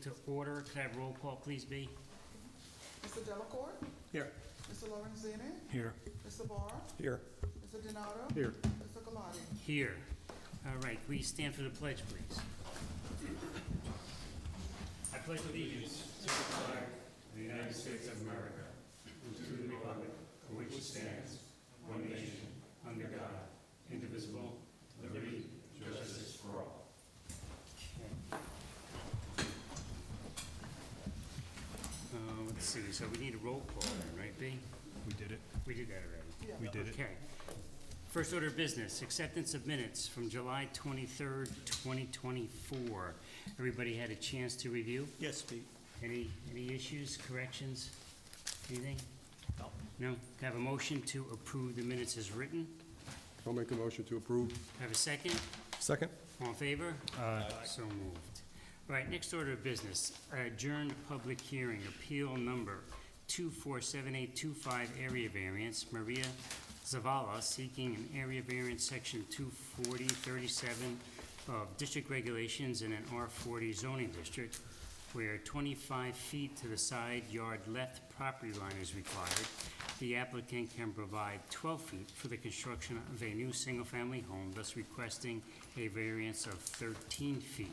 to order. Could I have roll call, please, B? Mr. Delacorte? Here. Mr. Lorenzini? Here. Mr. Barr? Here. Mr. Donato? Here. Mr. Galati? Here. All right, please stand for the pledge, please. I pledge allegiance to the flag of the United States of America and to the republic for which it stands, one nation, under God, indivisible, liberty, justice for all. Let's see, so we need a roll call then, right, B? We did it. We did that already. We did it. Okay. First order of business, acceptance of minutes from July 23rd, 2024. Everybody had a chance to review? Yes, Pete. Any issues, corrections, anything? No. No? Can I have a motion to approve the minutes as written? I'll make a motion to approve. Can I have a second? Second. All in favor? Aye. So moved. All right, next order of business, adjourned public hearing, appeal number 247825, area variance, Maria Zavala seeking an area variance, section 24037 of district regulations in an R40 zoning district, where 25 feet to the side yard left property line is required. The applicant can provide 12 feet for the construction of a new single-family home, thus requesting a variance of 13 feet.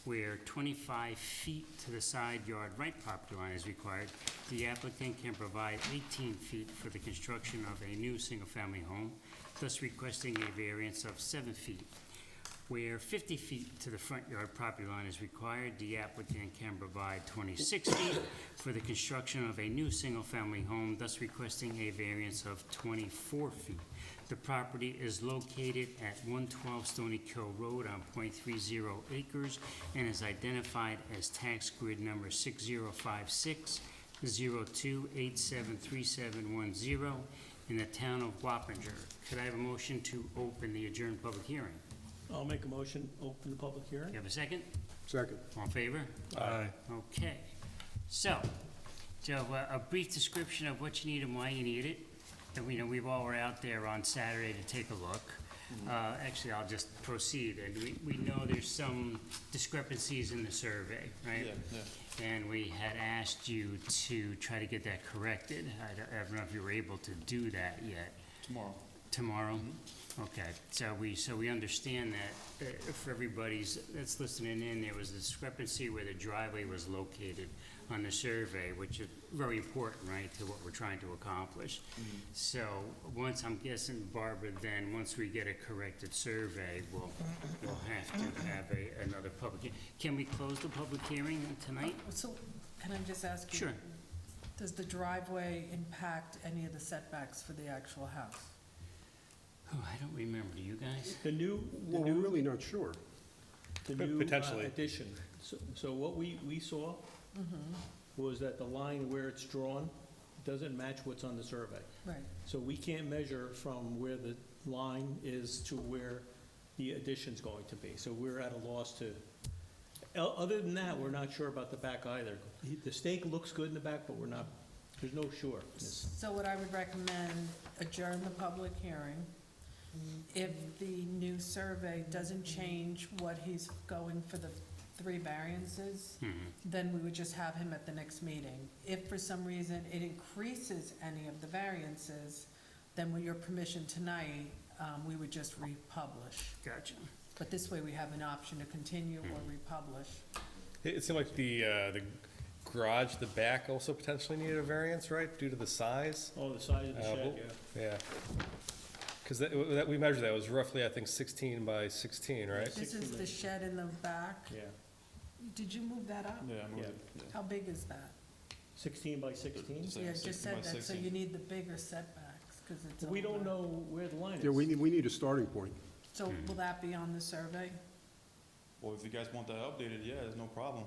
Where 25 feet to the side yard right property line is required, the applicant can provide 18 feet for the construction of a new single-family home, thus requesting a variance of 7 feet. Where 50 feet to the front yard property line is required, the applicant can provide 26 feet for the construction of a new single-family home, thus requesting a variance of 24 feet. The property is located at 112 Stony Kill Road on .30 acres and is identified as tax grid number 6056-02873710 in the town of Wappinger. Could I have a motion to open the adjourned public hearing? I'll make a motion, open the public Do hearing. you have a second? Second. All in favor? Aye. Okay. So a brief description of what you need and why you need it. And we've all were out there on Saturday to take a look. Actually, I'll just proceed. And we know there's some discrepancies in the survey, right? Yeah. And we had asked you to try to get that corrected. I don't know if you were able to do that yet. Tomorrow? Okay, so we understand that for everybody's that's listening in, there was a discrepancy where the driveway was located on the survey, which is very important, right, to what we're trying to accomplish. So once, I'm guessing, Barbara, then once we get a corrected survey, we'll have to have another public. Can we close the public hearing tonight? So, can I just ask you? Sure. Does the driveway impact any of the setbacks for the actual house? Oh, I don't remember. Do you guys? The new, Well, we're really not sure. Potentially. Addition. So what we saw was that the line where it's drawn doesn't match what's on the survey. Right. So we can't measure from where the line is to where the addition's going to be. So we're at a loss to, other than that, we're not sure about the back either. The stake looks good in the back, but we're not, there's no sureness. So what I would recommend, adjourn the public hearing. If the new survey doesn't change what he's going for the 3 variances, then we would just have him at the next meeting. If for some reason it increases any of the variances, then with your permission tonight, we would just republish. Gotcha. But this way we have an option to continue or republish. It seemed like the garage, the back also potentially needed a variance, right, due to the size? Oh, the size of the shed, yeah. Yeah. Because that we measured that, was roughly, I think, 16 by 16, right? This is the shed in the back. Yeah, Did you move that up? Yeah. How big is that? 16 by 16? Yeah, it just said that, so you need the bigger setbacks, because it's We don't over. know where the line is. Yeah, we need a starting point. So will that be on the survey? Well, if you guys want that updated, yeah, there's no problem.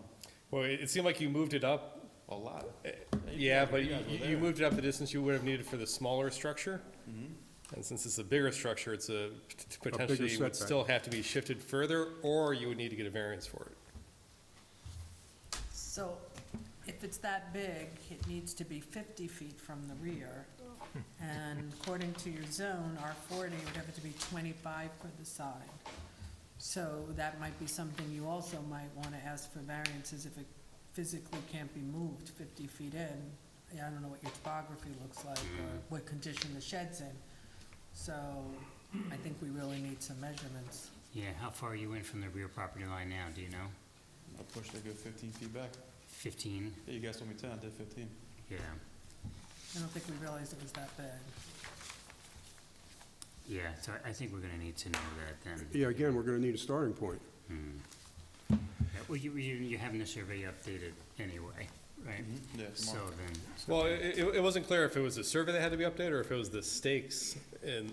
Well, it seemed like you moved it up. A lot. Yeah, but You guys were you there. moved it up the distance you would have needed for the smaller structure. And since it's a bigger structure, it's potentially would setback. still have to be shifted further, or you would need to get a variance for it. So if it's that big, it needs to be 50 feet from the rear. And according to your zone, R40, it would have to be 25 for the side. So that might be something you also might want to ask for variances if it physically can't be moved 50 feet in. I don't know what your topography looks like or what condition the shed's in. So I think we really need some measurements. Yeah, how far are you in from the rear property line now, do you know? I pushed a good 15 feet back. 15? Yeah, you guys told me 10, I did 15. Yeah, I don't think we realized it was that bad. yeah, so I think we're gonna need to know that then. Yeah, again, we're gonna need a starting point. Yeah, well, you're having the survey updated anyway, right? Yeah, So tomorrow. then, Well, it wasn't clear if it was the survey that had to be updated, or if it was the stakes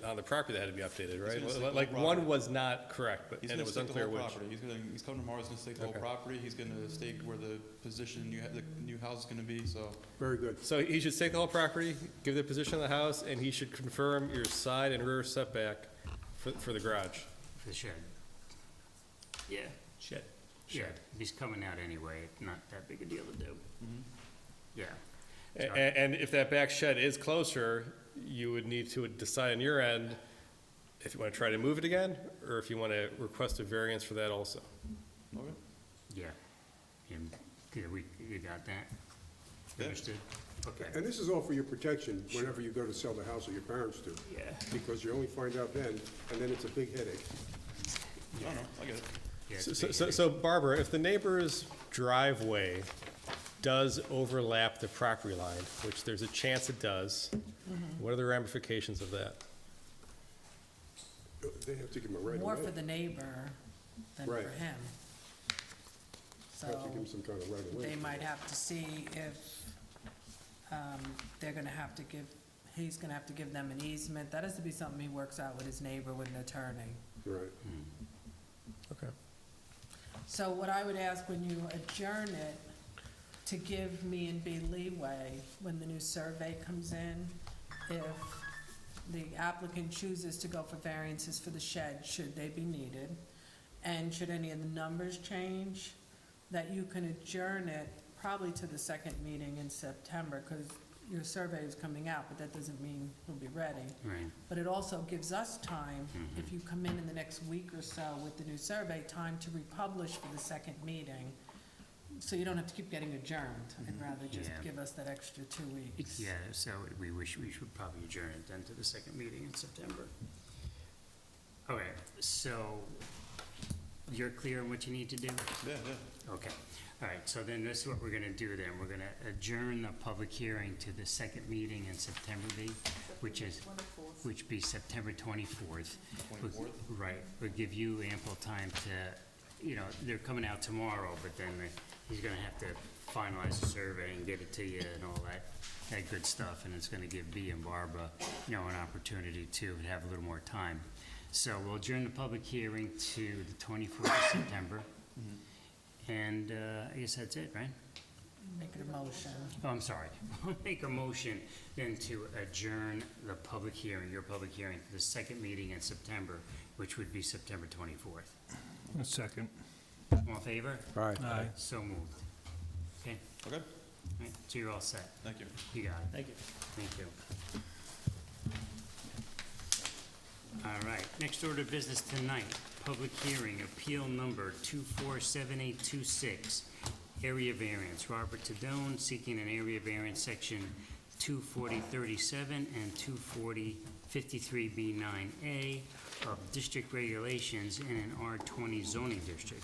on the property that had to be updated, right? gonna stake the Like, whole one property. was not correct, but, He's and gonna it was stake the unclear whole which. property. He's coming tomorrow, he's gonna stake the whole Okay. property. He's gonna stake where the position, the new house is gonna be, so. Very good. So he should stake the whole property, give the position of the house, and he should confirm your side and rear setback for the garage. for the shed. Yeah, Shed. yeah, he's coming out anyway, not that big a deal to do, Mhm. yeah. And if that back shed is closer, you would need to decide on your end if you want to try to move it again, or if you want to request a variance for that also. Okay. Yeah, and, you got that? Yeah. Understood? Okay, And this is all for your protection whenever you go to sell the house or your parents do, yeah, because you only find out then, and then it's a big headache. I don't know, I get it. yeah. it's So, big. so Barbara, if the neighbor's driveway does overlap the property line, which there's a chance it does, what are the ramifications of that? They have to give him a right of More way. for the neighbor than for Right. him. Have to give him So some kind of right of way. they might have to see if they're gonna have to give, he's gonna have to give them an easement. That has to be something he works out with his neighbor, with an attorney. Right. Okay. So what I would ask when you adjourn it, to give me and B leeway when the new survey comes in, if the applicant chooses to go for variances for the shed, should they be needed, and should any of the numbers change, that you can adjourn it probably to the second meeting in September, because your survey is coming out, but that doesn't mean he'll be ready. Right, But it also gives us time, if you come in the next week or so with the new survey, time to republish for the second meeting. So you don't have to keep getting adjourned. I'd rather just Yeah. give us that extra 2 weeks. yeah, so we should probably adjourn it then to the second meeting in September. Okay, so you're clear on what you need to do? Yeah, yeah. Okay, all right, so then this is what we're gonna do then. We're gonna adjourn the public hearing to the second meeting in September, which is, 24th. which be September 24th. 24th? Right, would give you ample time to, they're coming out tomorrow, but then he's gonna have to finalize the survey and get it to you and all that good stuff, and it's gonna give B and Barbara, an opportunity to have a little more time. So we'll adjourn the public hearing to the 24th of September, and I guess that's it, right? Make it a motion. Oh, I'm sorry. We'll make a motion then to adjourn the public hearing, your public hearing, to the second meeting in September, which would be September 24th. A second. All in favor? All right. Aye. So moved. Okay, Okay, all right, so you're all set. thank you. You got it. Thank you. Thank you. All right, next order of business tonight, public hearing, appeal number 247826, area variance. Robert Tadone seeking an area variance, section 24037 and 24053B9A of district regulations in an R20 zoning district,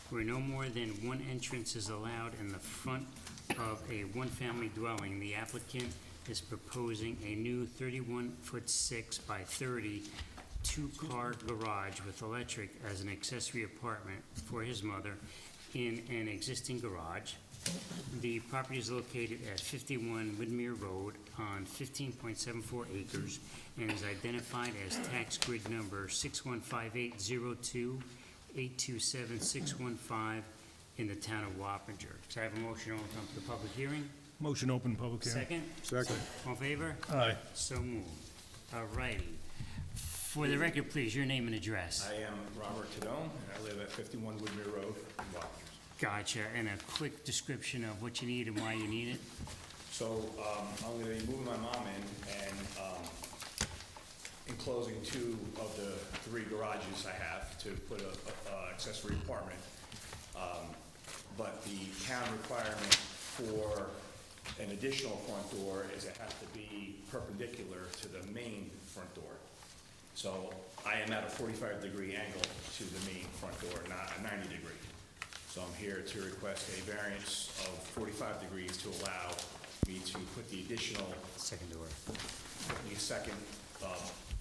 where no more than one entrance is allowed in the front of a one-family dwelling. The applicant is proposing a new 31-foot 6 by 30 two-car garage with electric as an accessory apartment for his mother in an existing garage. The property is located at 51 Widmere Road on 15.74 acres and is identified as tax grid number 615802-827-615 in the town of Wappinger. So I have a motion to open up the public hearing. Motion open public hearing. Second? Second. All in favor? Aye. So moved. All righty. For the record, please, your name and address. I am Robert Tadone, and I live at 51 Woodmere Road in Wappingers. Gotcha, and a quick description of what you need and why you need it. So I'm going to be moving my mom in and enclosing 2 of the 3 garages I have to put a accessory apartment. but the town requirement for an additional front door is it has to be perpendicular to the main front door. So I am at a 45-degree angle to the main front door, not a 90-degree. So I'm here to request a variance of 45 degrees to allow me to put the additional, Second door. the second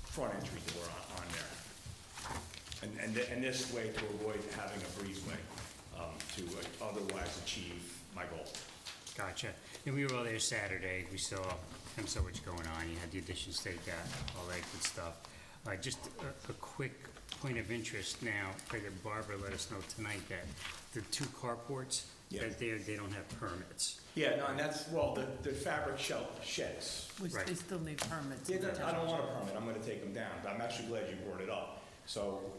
front entry door on there. And this way to avoid having a breezeway to otherwise achieve my goal. Gotcha. And we were all there Saturday. We saw him so much going on. He had the additions taken out, all that good stuff. Just a quick point of interest now, figured Barbara let us know tonight that the two carports, Yeah. that they don't have permits. Yeah, no, and that's, well, the fabric sheds. Which Right. they still need permits. Yeah, I don't want a permit, I'm gonna take them down, but I'm actually glad you brought it up. So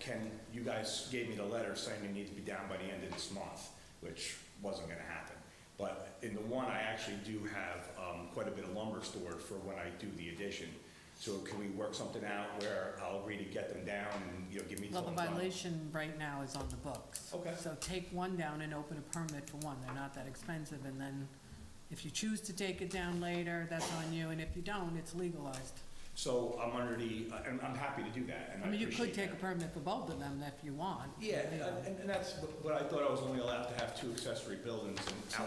you guys gave me the letter saying they need to be down by the end of this month, which wasn't gonna happen. But in the one, I actually do have quite a bit of lumber stored for when I do the addition. So can we work something out where I'll agree to get them down and, give me till Well, the I'm done? violation right now is on the books. Okay. So take one down and open a permit for one. They're not that expensive, and then if you choose to take it down later, that's on you, and if you don't, it's legalized. So I'm under and I'm happy to do that, and I mean, you could appreciate take a that. permit for both of them if you want. Yeah, and that's, but I thought I was only allowed to have 2 accessory buildings and So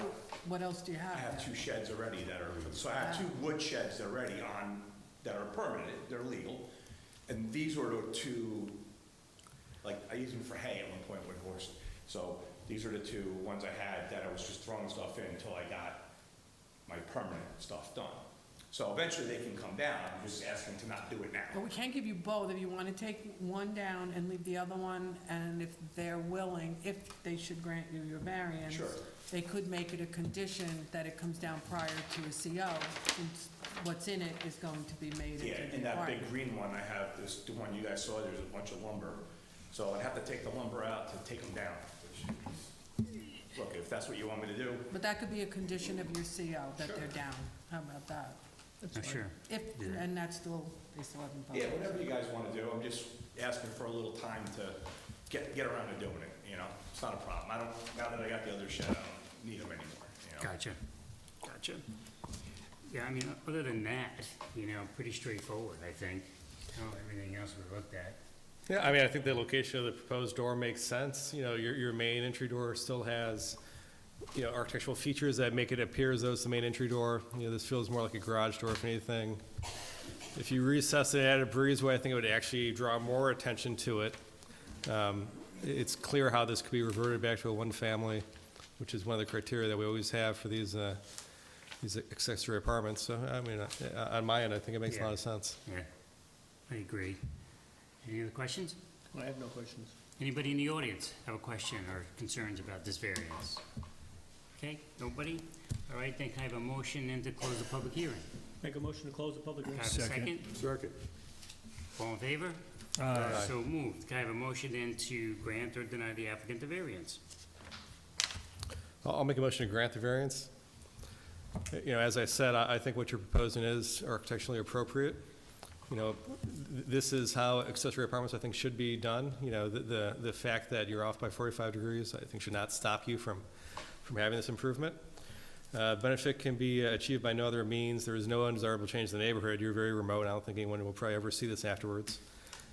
what else do you I have? have 2 sheds already that are, so I have 2 wood sheds already that are permanent, they're legal. And these were the 2, like, I used them for hay at one point with horses. So these are the 2 ones I had that I was just throwing stuff in until I got my permanent stuff done. So eventually they can come down, I'm just asking to not do it But now. we can't give you both. If you want to take one down and leave the other one, and if they're willing, if they should grant you your variance, Sure. they could make it a condition that it comes down prior to a CO, since what's in it is going to be made Yeah, into in that requirement. big green one I have, the one you guys saw, there's a bunch of lumber. So I'd have to take the lumber out to take them down, which, look, if that's what you want me to do, But that could be a condition of your CO, that Sure. they're down. How about that? Oh, sure. If, Yeah. and that's still, they still haven't yeah, published. whatever you guys want to do, I'm just asking for a little time to get around to doing it, It's not a problem. Now that I got the other shed, I don't need them anymore, Gotcha. Gotcha. Yeah, I mean, other than that, pretty straightforward, I think. Everything else we looked at. Yeah, I mean, I think the location of the proposed door makes sense. Your main entry door still has, architectural features that make it appear as though it's the main entry door. This feels more like a garage door, if anything. If you recess it at a breezeway, I think it would actually draw more attention to it. It's clear how this could be reverted back to a one-family, which is one of the criteria that we always have for these accessory apartments. So, I mean, on my end, I think it makes a lot of sense. Yeah, I agree. Any other questions? I have no questions. Anybody in the audience have a question or concerns about this variance? Okay, nobody? All right, then can I have a motion then to close the public hearing? Make a motion to close the public Can I hearing. have a Second. second? Second. All in favor? Aye. So moved. Can I have a motion then to grant or deny the applicant the variance? I'll make a motion to grant the variance. As I said, I think what you're proposing is architecturally appropriate. This is how accessory apartments, I think, should be done. The fact that you're off by 45 degrees, I think, should not stop you from having this improvement. Benefit can be achieved by no other means. There is no undesirable change in the neighborhood. You're very remote. I don't think anyone will probably ever see this afterwards.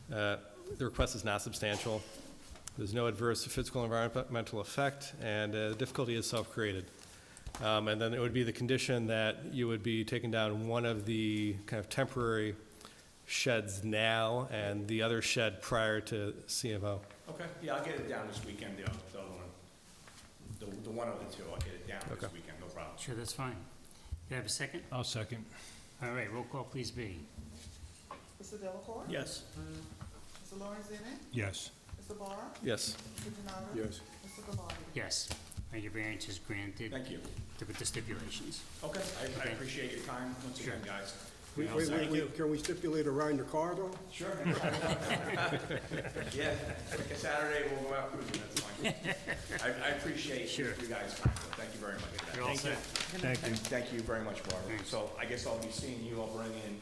The request is not substantial. There's no adverse physical or environmental effect, and the difficulty is self-created. And then it would be the condition that you would be taking down one of the kind of temporary sheds now and the other shed prior to CMO. Okay, yeah, I'll get it down this weekend, the other one. The one of the 2, I'll get it down this Okay. weekend, no problem. Sure, that's fine. Can I have a second? I'll second. All right, roll call, please, B. Mr. Delacorte? Yes. Mr. Lorenzini? Yes. Mr. Barr? Yes. Mr. Donato? Yes. Mr. Gallardi? Yes. And your variance is granted Thank you. with the stipulations. Okay, I Okay. appreciate your time once again, Sure. guys. Wait, can we stipulate around your car, though? Sure. Yeah, like a Saturday, we'll go out cruising, that's fine. I appreciate Sure. you guys' time, so thank you very much for that. You're all set. Thank you. Thank you very much, Barbara. Thanks. So I guess I'll be seeing you, I'll bring in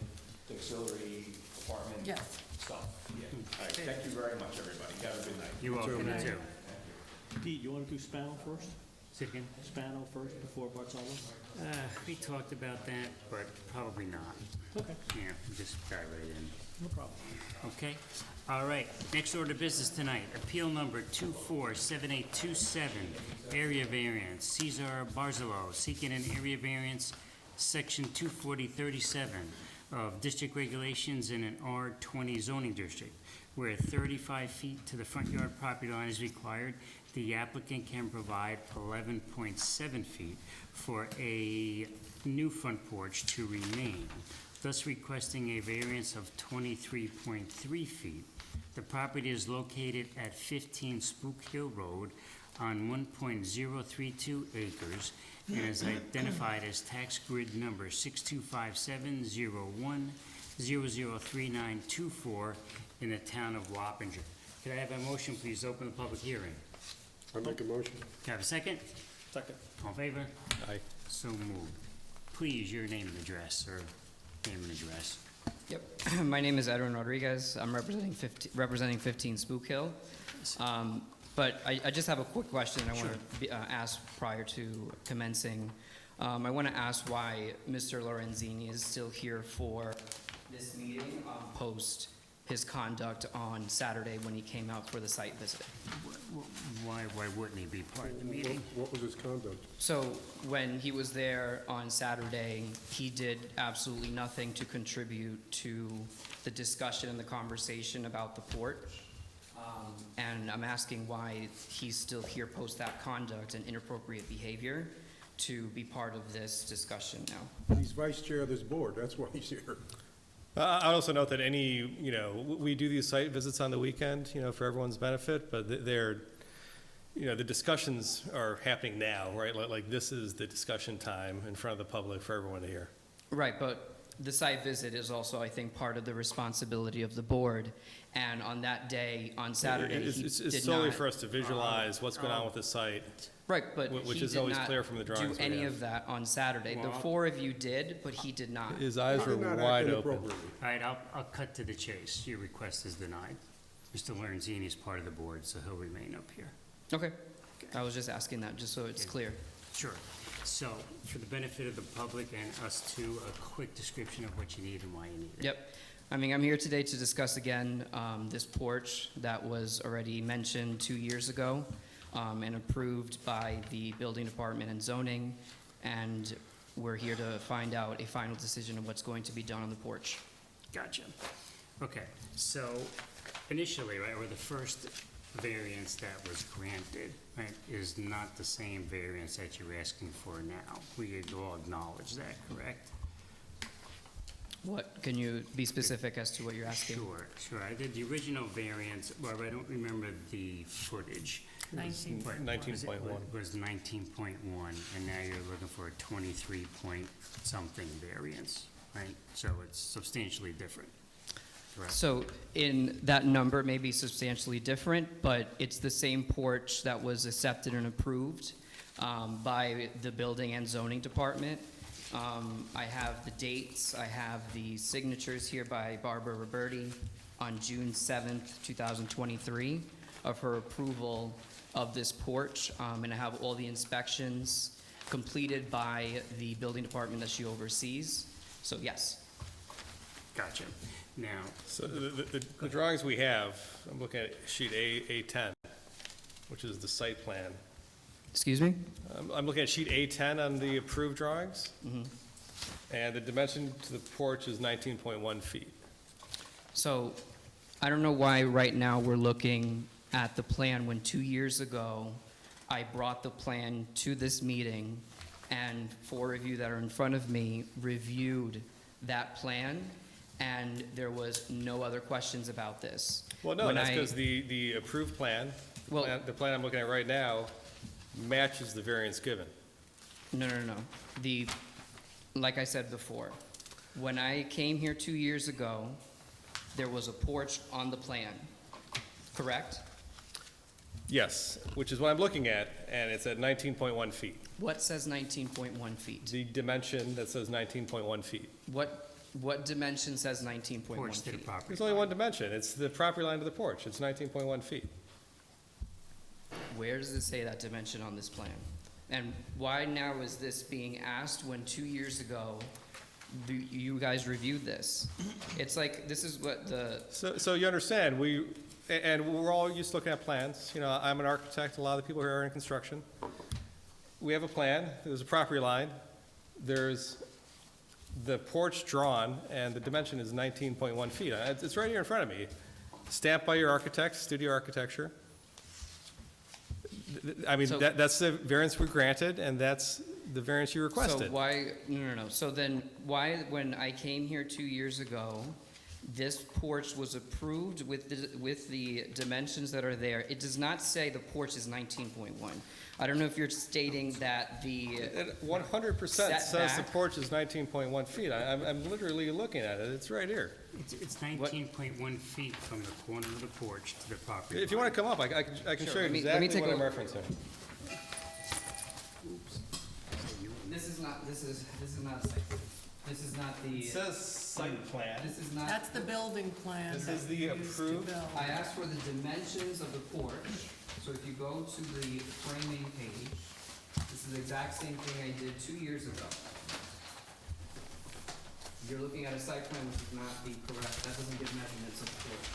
the auxiliary apartment Yes. stuff. Yeah. All right, thank you very much, everybody. You have a good night. You're welcome, you too. Pete, you want to do Spanel first? Say it again? Spano first before Bartolo? We talked about that, but probably not. Okay, Yeah, just dive right in. no problem. Okay, all right. Next order of business tonight, appeal number 247827, area variance. Cesar Barzalo seeking an area variance, section 24037 of district regulations in an R20 zoning district, where 35 feet to the front yard property line is required. The applicant can provide 11.7 feet for a new front porch to remain, thus requesting a variance of 23.3 feet. The property is located at 15 Spook Hill Road on 1.032 acres and is identified as tax grid number 625701003924 in the town of Wappinger. Could I have a motion, please, open the public hearing? I make a motion. Can I have a second? Second. All in favor? Aye. So moved. Please, your name and address, or name and address. Yep. My name is Edwin Rodriguez. I'm representing 15 Spook Hill. But I just have a quick question I want to ask prior to commencing. I want to ask why Mr. Lorenzini is still here for this meeting post his conduct on Saturday when he came out for the site visit. Why wouldn't he be part of the meeting? What was his conduct? So when he was there on Saturday, he did absolutely nothing to contribute to the discussion and the conversation about the porch. And I'm asking why he's still here post that conduct and inappropriate behavior to be part of this discussion now. He's vice chair of this board, that's why he's here. I also note that we do these site visits on the weekend, for everyone's benefit, but they're, the discussions are happening now, right? Like this is the discussion time in front of the public for everyone to hear. Right, but the site visit is also, I think, part of the responsibility of the board. And on that day, on Saturday, he It's did solely not. for us to visualize what's going on with the site. Right, but which he is did always not clear from the drawings do we any have. of that on Saturday. The Well, four of you did, but he did not. His eyes He were did not act wide open. inappropriately. All right, I'll cut to the chase. Your request is denied. Mr. Lorenzini is part of the board, so he'll remain up here. Okay, I was just asking that, just so it's clear. Sure. So, for the benefit of the public and us too, a quick description of what you need and why you need it. Yep. I mean, I'm here today to discuss again this porch that was already mentioned 2 years ago and approved by the building department and zoning. And we're here to find out a final decision of what's going to be done on the porch. Gotcha. Okay, so initially, right, or the first variance that was granted, right, is not the same variance that you're asking for now. We all acknowledge that, correct? What, can you be specific as to what you're asking? Sure. I did the original variance, well, I don't remember the footage. 19. What, 19.1. was 19.1, and now you're looking for a 23 point something variance, right? So it's substantially different, correct? So in that number may be substantially different, but it's the same porch that was accepted and approved by the building and zoning department. I have the dates, I have the signatures here by Barbara Roberti on June 7th, 2023 of her approval of this porch, and I have all the inspections completed by the building department that she oversees. So yes. Gotcha. Now, So the drawings we have, I'm looking at sheet A10, which is the site plan. Excuse me? I'm looking at sheet A10 on the approved drawings. And the dimension to the porch is 19.1 feet. So I don't know why right now we're looking at the plan when 2 years ago I brought the plan to this meeting and four of you that are in front of me reviewed that plan and there was no other questions about this. Well, no, When that's I- because the approved plan, Well- the plan I'm looking at right now matches the variance given. No. Like I said before, when I came here 2 years ago, there was a porch on the plan, correct? Yes, which is what I'm looking at, and it's at 19.1 feet. What says 19.1 feet? The dimension that says 19.1 feet. What dimension says 19.1 porch to the feet? property. There's only one dimension. It's the property line to the porch. It's 19.1 feet. Where does it say that dimension on this plan? And why now is this being asked when 2 years ago you guys reviewed this? It's like, this is what the, So you understand, and we're all used to looking at plans. You know, I'm an architect, a lot of the people here are in construction. We have a plan, there's a property line, there's the porch drawn, and the dimension is 19.1 feet. It's right here in front of me, stamped by your architect, studio architecture. I mean, So- that's the variance we granted, and that's the variance you so requested. why, no. So then why, when I came here 2 years ago, this porch was approved with the dimensions that are there? It does not say the porch is 19.1. I don't know if you're stating that the, It 100% says the Setback. porch is 19.1 feet. I'm literally looking at it, it's right here. It's 19.1 feet from the corner of the porch to the property If you line. want to come up, I can Sure, show you let me exactly take what a I'm look. referencing. this is not a site. This is not the, says site plan. this is not. That's the building plan This that is the we used to approved- build. I asked for the dimensions of the porch, so if you go to the framing page, this is the exact same thing I did 2 years ago. You're looking at a site plan which is not the correct, that doesn't give measurements of the porch.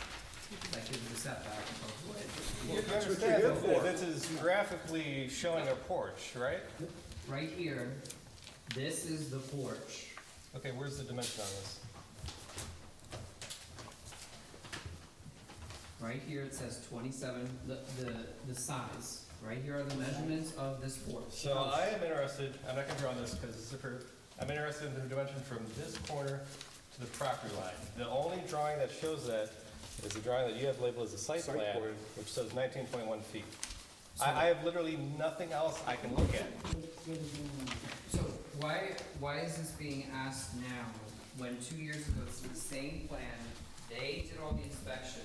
That gives the setback of what. You That's what understand you're here that this is graphically showing a porch, right? Right here, this is the porch. Okay, where's the dimension on this? Right here, it says 27, the size. Right here are the measurements of this porch. So I am interested, I'm not gonna draw this because it's approved. I'm interested in the dimension from this corner to the property line. The only drawing that shows that is the drawing that you have labeled as a site Site plan, plan. which says 19.1 feet. I have literally nothing else I can look at. So why is this being asked now, when 2 years ago, it's the same plan, they did all the inspections?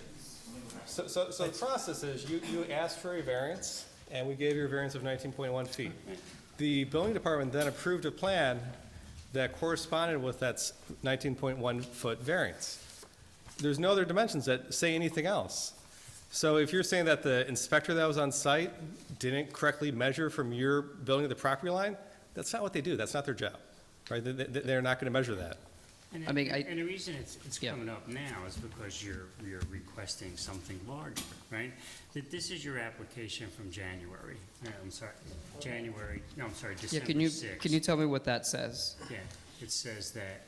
So the process is, you asked for a variance, and we gave you a variance of 19.1 feet. The building department then approved a plan that corresponded with that 19.1 foot variance. There's no other dimensions that say anything else. So if you're saying that the inspector that was on site didn't correctly measure from your building to the property line, that's not what they do, that's not their job, right? They're not gonna measure that. And I mean, and the reason it's Yeah. coming up now is because you're requesting something larger, right? That this is your application from January, December Yeah, can 6th. you tell me what that says? Yeah, it says that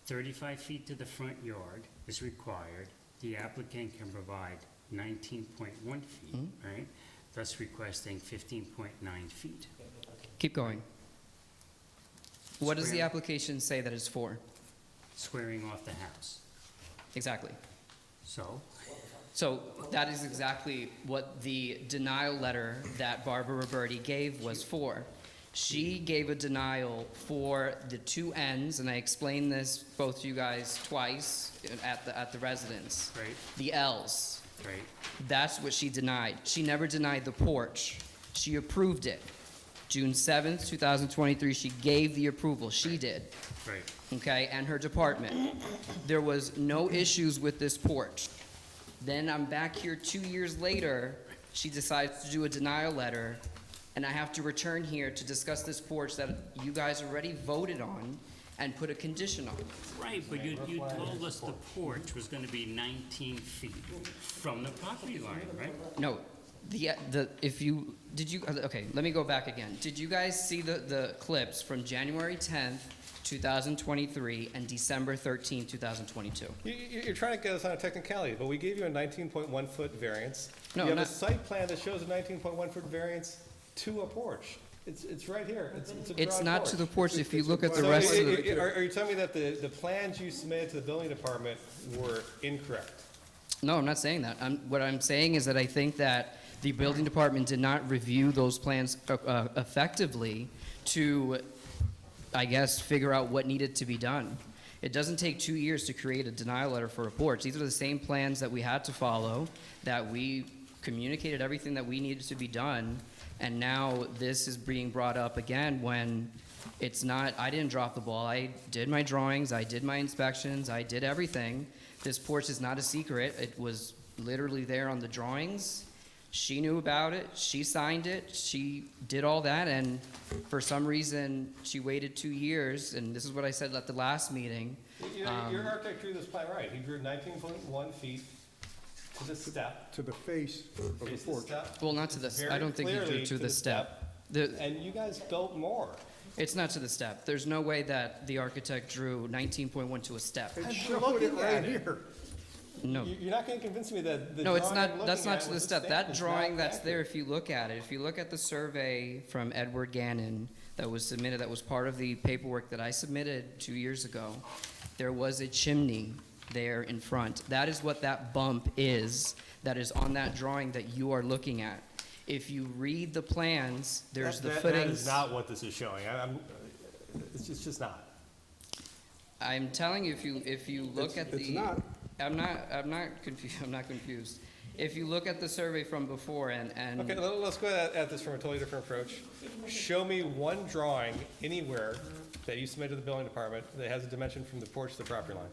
35 feet to the front yard is required. The applicant can provide 19.1 feet, right? Thus requesting 15.9 feet. Keep going. What does the Square. application say that it's for? Squaring off the house. Exactly. So, So that is exactly what the denial letter that Barbara Roberti gave was for. She gave a denial for the two ends, and I explained this both to you guys twice at the residence. right, The L's. right, That's what she denied. She never denied the porch. She approved it. June 7th, 2023, she gave the approval. She did. right. Okay, and her department. There was no issues with this porch. Then I'm back here 2 years later, she decides to do a denial letter, and I have to return here to discuss this porch that you guys already voted on and put a condition on. Right, but you told us the porch was gonna be 19 feet from the property line, right? No, okay, let me go back again. Did you guys see the clips from January 10th, 2023 and December 13th, 2022? You're trying to get us on a technicality, but we gave you a 19.1 foot variance. No, You have a not- site plan that shows a 19.1 foot variance to a porch. It's right here. It's a It's drawn not to the porch if you look at the So rest of the, Are you telling me that the plans you submitted to the building department were incorrect? no, I'm not saying that. What I'm saying is that I think that the building department did not review those plans effectively to, I guess, figure out what needed to be done. It doesn't take 2 years to create a denial letter for a porch. These are the same plans that we had to follow, that we communicated everything that we needed to be done, and now this is being brought up again when it's not, I didn't drop the ball. I did my drawings, I did my inspections, I did everything. This porch is not a secret. It was literally there on the drawings. She knew about it, she signed it, she did all that, and for some reason, she waited 2 years, and this is what I said at the last meeting. You know, your architect drew this plan right. He drew 19.1 feet to the step. To the face of the Face the porch. step. Well, not to the, I Very don't think he drew clearly to the step. And you guys built more. It's not to the step. There's no way that the architect drew 19.1 to a step. It I'm showed looking it right at it. here. No. You're not gonna convince me that the No, it's drawing I'm not, that's looking not at to the with step. stamp That is drawing not that's there, accurate. if you look at it, if you look at the survey from Edward Gannon that was submitted, that was part of the paperwork that I submitted 2 years ago, there was a chimney there in front. That is what that bump is, that is on that drawing that you are looking at. If you read the plans, there's the That footings. is not what this is showing. It's just not. I'm telling you, if you look at the. It's not. I'm not confused. If you look at the survey from before and. Okay, let's go at this from a totally different approach. Show me one drawing anywhere that you submitted to the building department that has a dimension from the porch to the property line.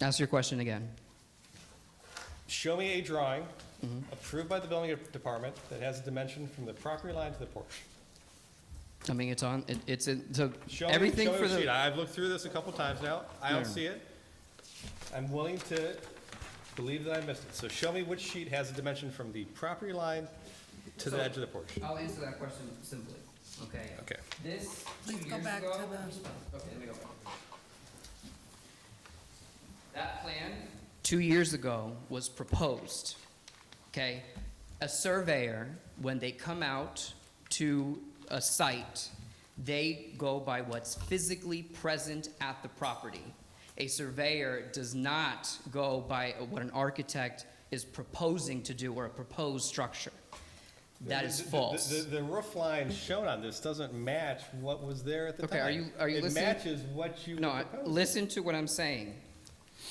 Ask your question again. Show me a drawing approved by the building department that has a dimension from the property line to the porch. I mean, it's on, it's in, so Show everything me for a sheet. the, I've looked through this a couple times now. I don't Yeah. see it. I'm willing to believe that I missed it. So show me which sheet has a dimension from the property line to the edge of the porch. I'll answer that question simply, okay? Okay. This, Please 2 go years back ago. to the- Okay, let me go back. That plan, 2 years ago, was proposed, okay? A surveyor, when they come out to a site, they go by what's physically present at the property. A surveyor does not go by what an architect is proposing to do or a proposed structure. That is false. The roof line shown on this doesn't match what was there at the Okay, time. are you listening? It matches what you No, proposed. listen to what I'm saying.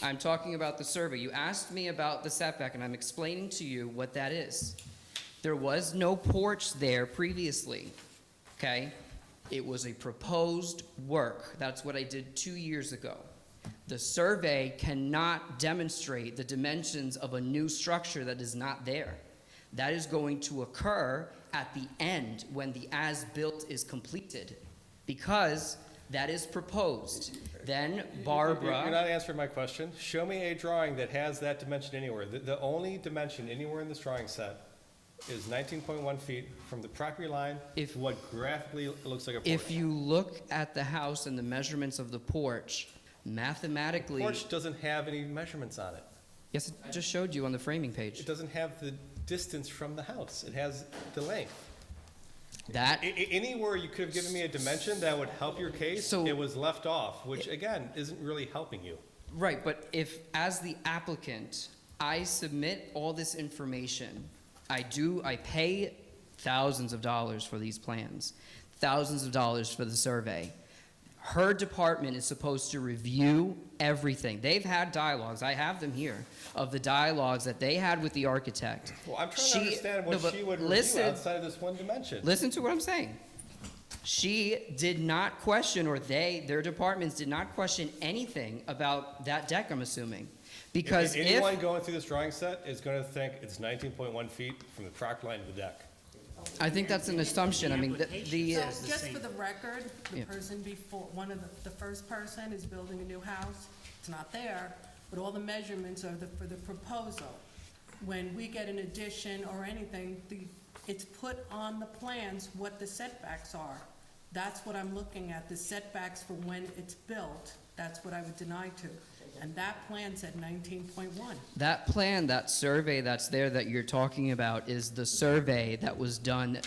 I'm talking about the survey. You asked me about the setback, and I'm explaining to you what that is. There was no porch there previously, okay? It was a proposed work. That's what I did 2 years ago. The survey cannot demonstrate the dimensions of a new structure that is not there. That is going to occur at the end when the as-built is completed, because that is proposed. Then Barbara. You're not answering my question. Show me a drawing that has that dimension anywhere. The only dimension anywhere in this drawing set is 19.1 feet from the property line If- to what graphically looks like a porch. If you look at the house and the measurements of the porch, The mathematically, porch doesn't have any measurements on it. yes, I just showed you on the framing It page. doesn't have the distance from the house. It has the length. That, Anywhere you could have given me a dimension that would help your case, So- it was left off, which again, isn't really helping you. right, but if, as the applicant, I submit all this information, I pay thousands of dollars for these plans, thousands of dollars for the survey. Her department is supposed to review everything. They've had dialogues, I have them here, of the dialogues that they had with the architect. Well, I'm trying to She- understand no, what but she would review listen- outside of this one dimension. Listen to what I'm saying. She did not question, or their departments did not question anything about that deck, I'm assuming. Because if, Anyone going through this drawing set is going to think it's 19.1 feet from the property line to the deck. I think that's an assumption, I mean, the, So Says the just same. for the record, the Yeah. person before, one of the first person is building a new house. It's not there, but all the measurements are for the proposal. When we get an addition or anything, it's put on the plans what the setbacks are. That's what I'm looking at, the setbacks for when it's built. That's what I would deny to. And that plan said 19.1. that plan, that survey that's there that you're talking about is the survey that was done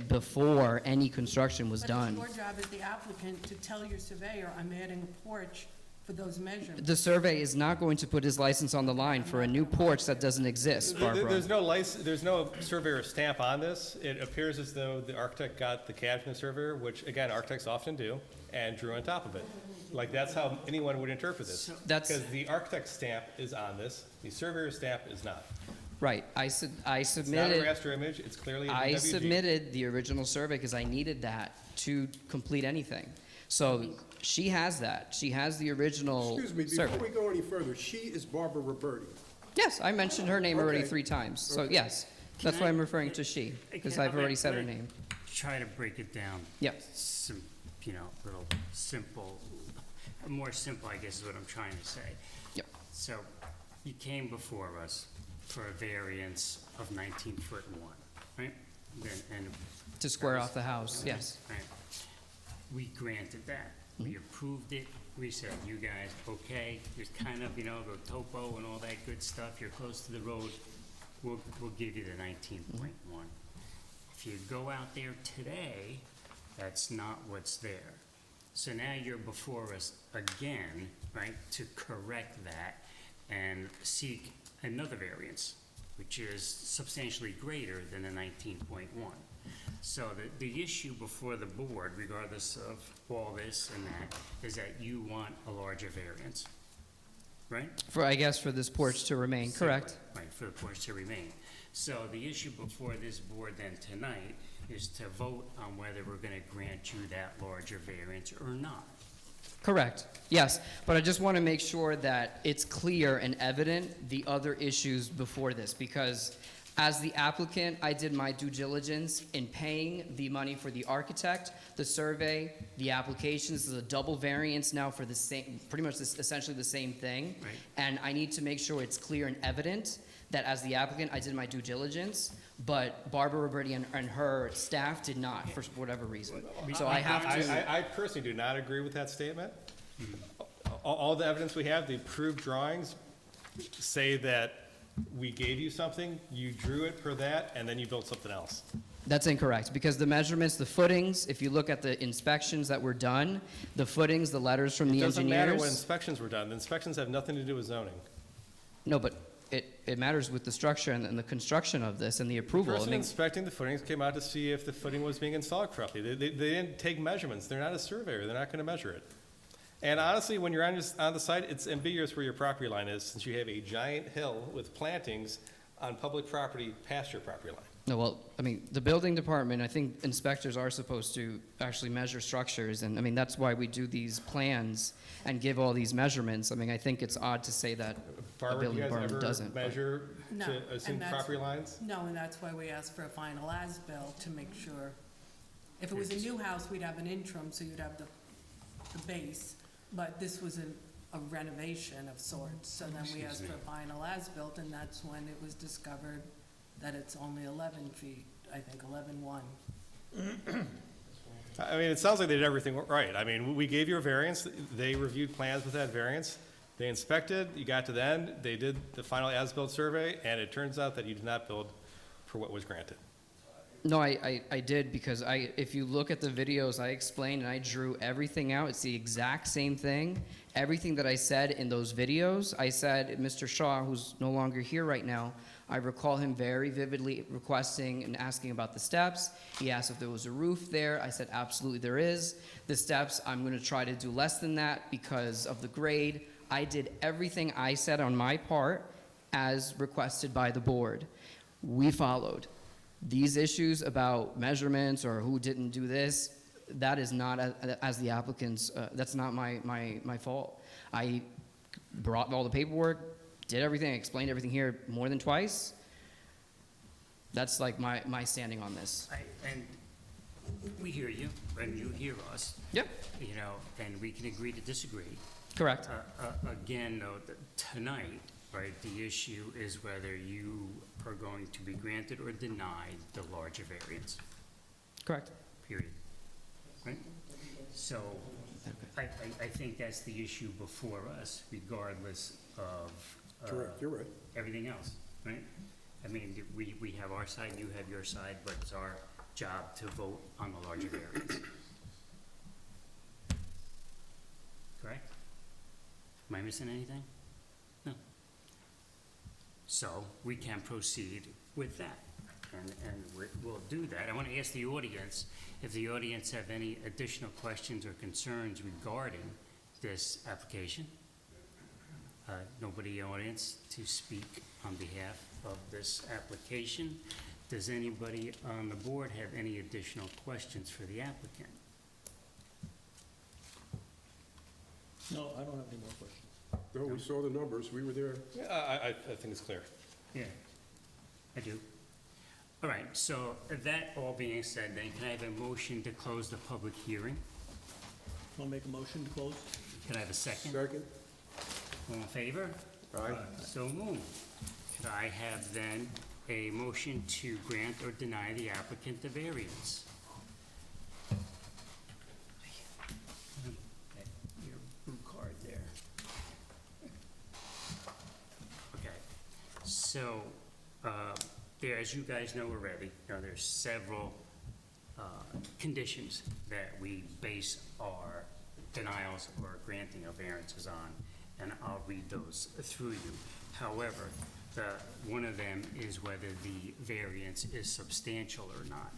before any construction was But it's done. your job as the applicant to tell your surveyor, I'm adding a porch for those measurements. The survey is not going to put his license on the line for a new porch that doesn't exist, Barbara. There's no surveyor stamp on this. It appears as though the architect got the CAD from the surveyor, which again, architects often do, and drew on top of it. Like, that's how anyone would interpret this. That's- Because the architect's stamp is on this, the surveyor's stamp is not. Right, I It's not a submitted. raster image, it's clearly a I WG. submitted the original survey because I needed that to complete anything. So she has that. She has the original Excuse me, survey. before we go any further, she is Barbara Roberti. Yes, I mentioned her name already Okay. 3 times. So Okay. yes, That's Can why I- I'm referring to she, because I've already said her name. Try to break it down. Yep. Some, little simple, more simple, I guess is what I'm trying to say. Yep. So, you came before us for a variance of 19-foot one, right? And To square off the house, yes. Right. We granted that. We approved it. We said, you guys, okay, there's kind of, the topo and all that good stuff. You're close to the road. We'll give you the 19.1. If you go out there today, that's not what's there. So now you're before us again, right, to correct that and seek another variance, which is substantially greater than the 19.1. So the issue before the board, regardless of all this and that, is that you want a larger variance, right? I guess for this porch to remain, correct? Right, for the porch to remain. So the issue before this board then tonight is to vote on whether we're gonna grant you that larger variance or not. Correct, yes, but I just want to make sure that it's clear and evident the other issues before this, because as the applicant, I did my due diligence in paying the money for the architect, the survey, the applications. This is a double variance now for the same, pretty much essentially the same thing. Right. And I need to make sure it's clear and evident that as the applicant, I did my due diligence, but Barbara Roberti and her staff did not, for whatever reason. So I have to. I personally do not agree with that statement. All the evidence we have, the approved drawings say that we gave you something, you drew it per that, and then you built something else. That's incorrect, because the measurements, the footings, if you look at the inspections that were done, the footings, the letters from It the doesn't matter when engineers. inspections were done. The inspections have nothing to do with zoning. No, but it matters with the structure and the construction of this and the approval. The I person mean, inspecting the footings came out to see if the footing was being installed correctly. They didn't take measurements. They're not a surveyor. They're not gonna measure it. And honestly, when you're on the site, it's ambiguous where your property line is, since you have a giant hill with plantings on public property past your property line. no, well, I mean, the building department, I think inspectors are supposed to actually measure structures, and I mean, that's why we do these plans and give all these measurements. I mean, I think it's odd to say that a Barbara, do building you guys department ever doesn't. but- measure No, to and assume that's- property lines? No, and that's why we asked for a final as-built to make sure. If it was a new house, we'd have an interim, so you'd have the base, but this was a renovation of sorts. So then we asked for a final as-built, and that's when it was discovered that it's only 11 feet, I think 11.1. I mean, it sounds like they did everything right. I mean, we gave you a variance. They reviewed plans with that variance. They inspected, you got to the end, they did the final as-built survey, and it turns out that you did not build for what was granted. No, I did, because if you look at the videos, I explained and I drew everything out. It's the exact same thing. Everything that I said in those videos, I said, Mr. Shaw, who's no longer here right now, I recall him very vividly requesting and asking about the steps. He asked if there was a roof there. I said, absolutely there is. The steps, I'm gonna try to do less than that because of the grade. I did everything I said on my part as requested by the board. We followed. These issues about measurements or who didn't do this, that is not as the applicant's, that's not my fault. I brought all the paperwork, did everything, explained everything here more than twice. That's like my standing on this. And we hear you, and you hear us, Yep, and we can agree to disagree. correct. Again, though, tonight, right, the issue is whether you are going to be granted or denied the larger variance, Correct. period. Right? So, I think that's the issue before us, regardless of Correct, you're right. everything else, right? I mean, we have our side, you have your side, but it's our job to vote on the larger variance. Correct? Am I missing anything? No. So, we can proceed with that, and we'll do that. I want to ask the audience, if the audience have any additional questions or concerns regarding this application. Nobody in the audience to speak on behalf of this application. Does anybody on the board have any additional questions for the applicant? No, I don't have any more questions. No, we saw the numbers, we were there. Yeah, I think it's clear. Yeah, I do. All right, so that all being said, then can I have a motion to close the public hearing? I'll make a motion to close. Can I have a second? Second? All in favor? Aye. So moved. Could I have then a motion to grant or deny the applicant the variance? Your blue card there. Okay, so, there, as you guys know already, there's several conditions that we base our denials or granting of variances on, and I'll read those through you. However, one of them is whether the variance is substantial or not.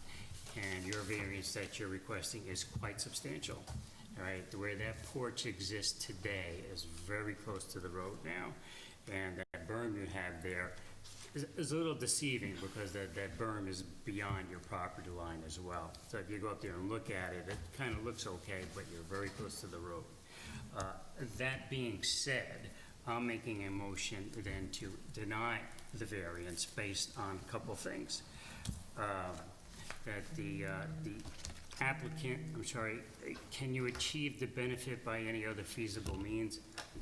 And your variance that you're requesting is quite substantial. All right, where that porch exists today is very close to the road now. And that berm you have there is a little deceiving because that berm is beyond your property line as well. So if you go up there and look at it, it kind of looks okay, but you're very close to the road. That being said, I'm making a motion then to deny the variance based on a couple things. That the applicant, I'm sorry, can you achieve the benefit by any other feasible means?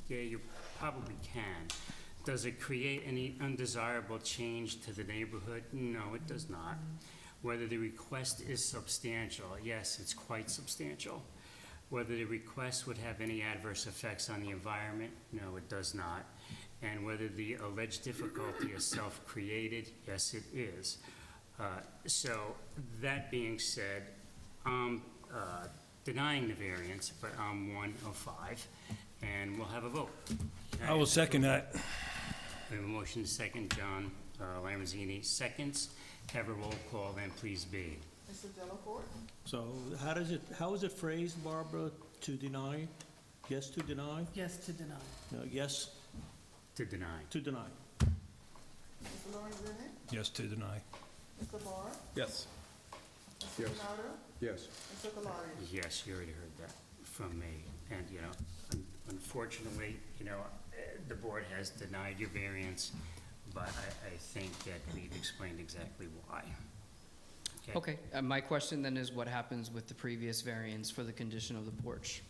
Yeah, you probably can. Does it create any undesirable change to the neighborhood? No, it does not. Whether the request is substantial? Yes, it's quite substantial. Whether the request would have any adverse effects on the environment? No, it does not. And whether the alleged difficulty is self-created? Yes, it is. So that being said, I'm denying the variance, but I'm 1 of 5, and we'll have a vote. I will second that. We have a motion to second. John Lambrizini seconds. Have a roll call, then please be. Mr. Delacorte? So how is it phrased, Barbara, to deny? Yes to deny? Yes to deny. Yes To deny. to deny. Mr. Lorenzini? Yes to deny. Mr. Barr? Yes. Mr. Yes. Donato? Yes. Mr. Gallardi? Yes, you already heard that from me. And, unfortunately, the board has denied your variance, but I think that we've explained exactly why. Okay, my question then is what happens with the previous variance for the condition of the porch?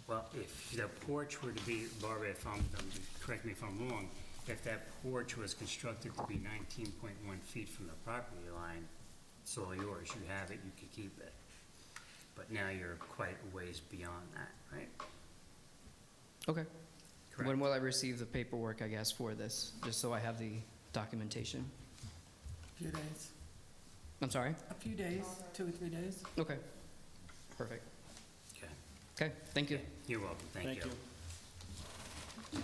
Well, if the porch were to be, Barbara, correct me if I'm wrong, if that porch was constructed to be 19.1 feet from the property line, it's all yours. You have it, you can keep it. But now you're quite a ways beyond that, right? Okay. Correct. When will I receive the paperwork, I guess, for this, just so I have the documentation? A few days. I'm sorry? A few days, 2 or 3 days. Okay, perfect. Okay. Okay, thank you. You're welcome. Thank you. All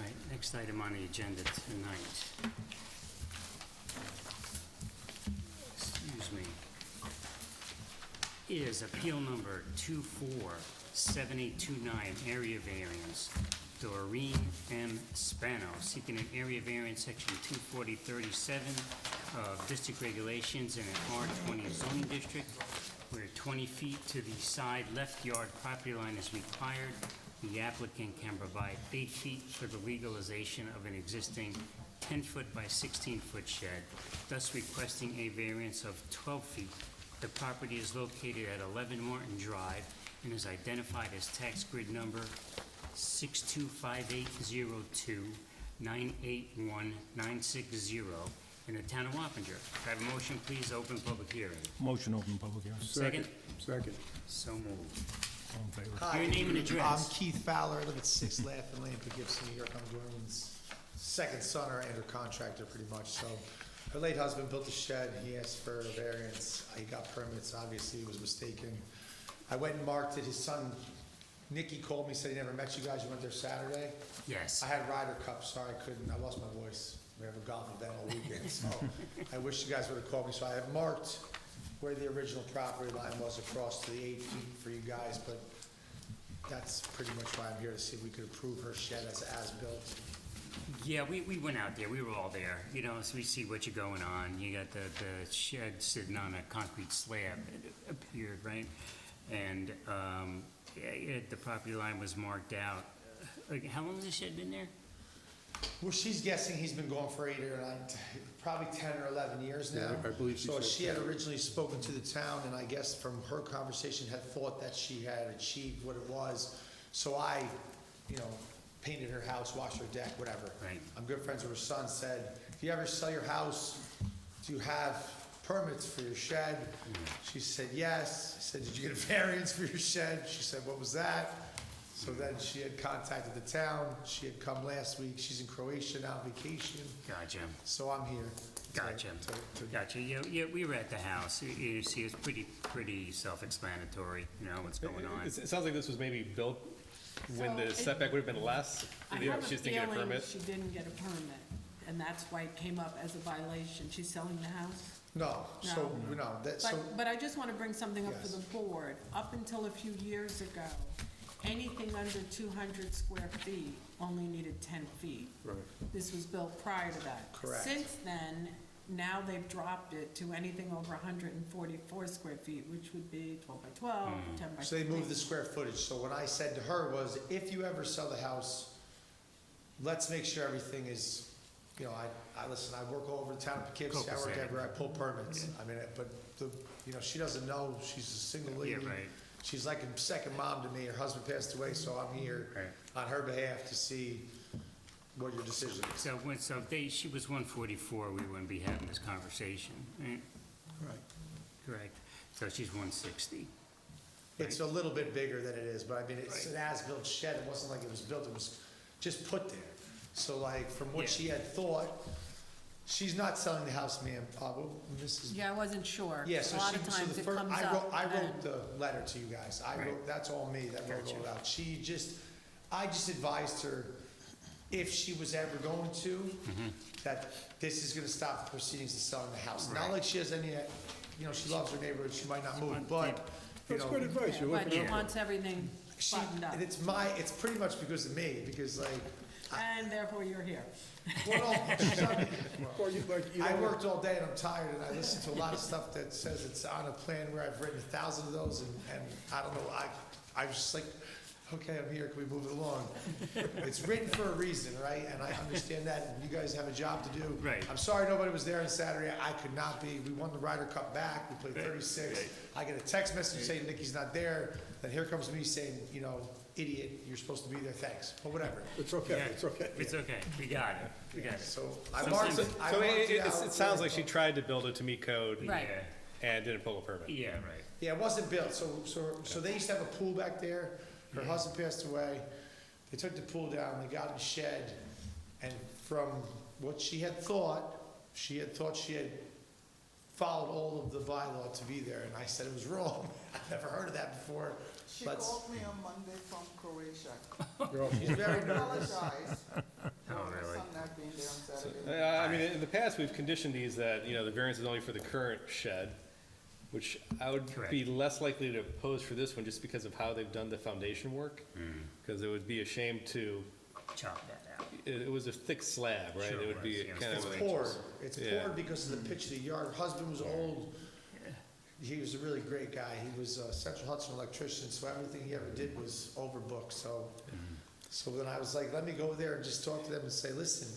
right, next item on the agenda tonight. Excuse me. Is appeal number 247829, area variance. Doreen M. Spano, seeking an area variance, section 24037 of district regulations in an R20 zoning district, where 20 feet to the side left yard property line is required. The applicant can provide 8 feet for the legalization of an existing 10-foot by 16-foot shed, thus requesting a variance of 12 feet. The property is located at 11 Martin Drive and is identified as tax grid number 62580298190 in the town of Wappinger. Can I have a motion, please? Open public hearing. Motion open public hearing. Second? Second. So moved. All in favor? Hi, Your name and address. I'm Keith Fowler, I live at 6 Laughing Lane, Poughkeepsie, New York. I'm Doreen's second son or under contractor pretty much. So her late husband built a shed, he asked for a variance, he got permits, obviously he was mistaken. I went and marked it, his son Nicky called me, said he never met you guys, you went there Saturday. Yes. I had Ryder Cup, sorry I couldn't, I lost my voice. We have a golf event all weekend, so I wish you guys would have called me. So I have marked where the original property line was across to the 8 feet for you guys, but that's pretty much why I'm here, to see if we could approve her shed as built. Yeah, we went out there. We were all there. So we see what you're going on. You got the shed sitting on a concrete slab, it appeared, right? And the property line was marked out. How long has the shed been there? Well, she's guessing he's been going for 8 or 9, probably 10 or 11 years now. Yeah, I believe she So said she had 10. originally spoken to the town, and I guess from her conversation had thought that she had achieved what it was. So I, painted her house, washed her deck, whatever. Right. I'm good friends with her son, said, if you ever sell your house, do you have permits for your shed? She said, yes. I said, did you get a variance for your shed? She said, what was that? So then she had contacted the town. She had come last week. She's in Croatia now on vacation. Gotcha. So I'm here. to- Gotcha. to- Gotcha. Yeah, we were at the house. You see, it's pretty self-explanatory, what's going on. It sounds like this was maybe built when the So, setback would have been less. I You know, have she a just didn't get a feeling permit. she didn't get a permit, and that's why it came up as a violation. She's selling the house? No, so, so, But I just want to bring something up for Yes. the board. Up until a few years ago, anything under 200 square feet only needed 10 feet. Right. This was built prior to that. Correct. Since then, now they've dropped it to anything over 144 square feet, which would be 12 by 12, 10 by 15. so they moved the square footage. So what I said to her was, if you ever sell the house, let's make sure everything is, I listen, I work all over the town of Poughkeepsie, I work Copacetic. everywhere, I pull permits. I mean, but she doesn't know, she's a single lady. Yeah, right. She's like a second mom to me. Her husband passed away, so I'm here Right. on her behalf to see what your decision is. So if she was 144, we wouldn't be having this conversation, right? Right. Correct. So she's 160. It's a little bit bigger than it is, but I mean, it's an as-built shed. It wasn't like it was built, it was just put there. So like, from what Yeah. she had thought, she's not selling the house, ma'am. Mrs. Yeah, I wasn't sure. Yeah, A so lot she, of so times the it first, comes I up. wrote and- the letter to you guys. I Right. wrote, that's all me that wrote Gotcha. all out. I just advised her, if she was ever going to, that this is gonna stop the proceedings of selling the house. Not Right. like she has any, she loves her neighborhood, she might not move, but, That's good advice, you're But looking he out. wants everything she, buttoned up, and it's pretty much because of me, because like, and therefore you're here. well, no, she's not- Or you, like, you I know, worked all day and I'm tired, and I listen to a lot of stuff that says it's on a plan where I've written 1,000 of those, and I don't know, I was just like, okay, I'm here, can we move it along? It's written for a reason, right? And I understand that, and you guys have a job to do. Right. I'm sorry nobody was there on Saturday, I could not be, we won the Ryder Cup back, we played 36. I get a text message saying Nikki's not there, then here comes me saying, idiot, you're supposed to be there, thanks, but whatever. It's okay, Yeah, it's okay. It's okay. We got it. We got it. So I Sometimes- marked it, I So marked it it out. sounds like she tried to build it to meet code Right. and didn't pull a permit. Yeah, right. Yeah, it wasn't built, so they used to have a pool back there, her husband passed away, they took the pool down, they got a shed, and from what she had thought she had followed all of the bylaw to be there, and I said it was wrong, I've never heard of that before. She Let's- called me on Monday from Croatia. You're all- She's very nervous. Apologize for Oh, my really? son not being there on Saturday. I mean, in the past, we've conditioned these that, the variance is only for the current shed, which I would be less likely to oppose for this one just because of how they've done the foundation work. Because it would be a shame to, Chop that out. it was a thick slab, right? Sure It would was, be yeah, it was kind It's of, poured, it's Yeah. poured because of the pitch of the yard, her husband was old, he was a really great guy, he was a Central Hudson electrician, so everything he ever did was overbooked, so. So then I was like, let me go there and just talk to them and say, listen,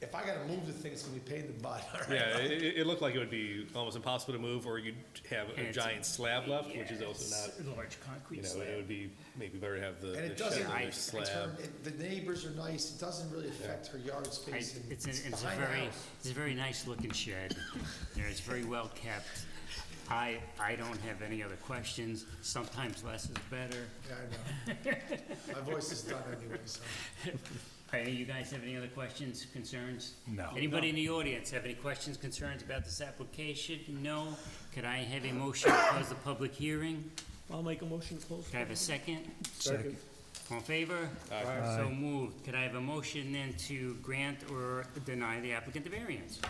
if I gotta move the thing, it's gonna be paid in the butt, all right? yeah, it looked like it would be almost impossible to move, or you'd have And a it's- giant slab left, which is Yeah, also not, it's a large concrete it slab. would be maybe better to have the And it the shed doesn't, on the in slab. turn, the neighbors are nice, it doesn't really affect her yard space, and It's it's a behind the house. very nice looking shed. It's very well kept. I don't have any other questions. Sometimes less is better. Yeah, I know. My voice is done anyway, so. Hey, you guys have any other questions, concerns? No. Anybody in the audience have any questions, concerns about this application? No? Could I have a motion to close the public hearing? I'll make a motion to close. Could I have a second? Second. All in favor? Aye. So moved. Could I have a motion then to grant or deny the applicant the variance?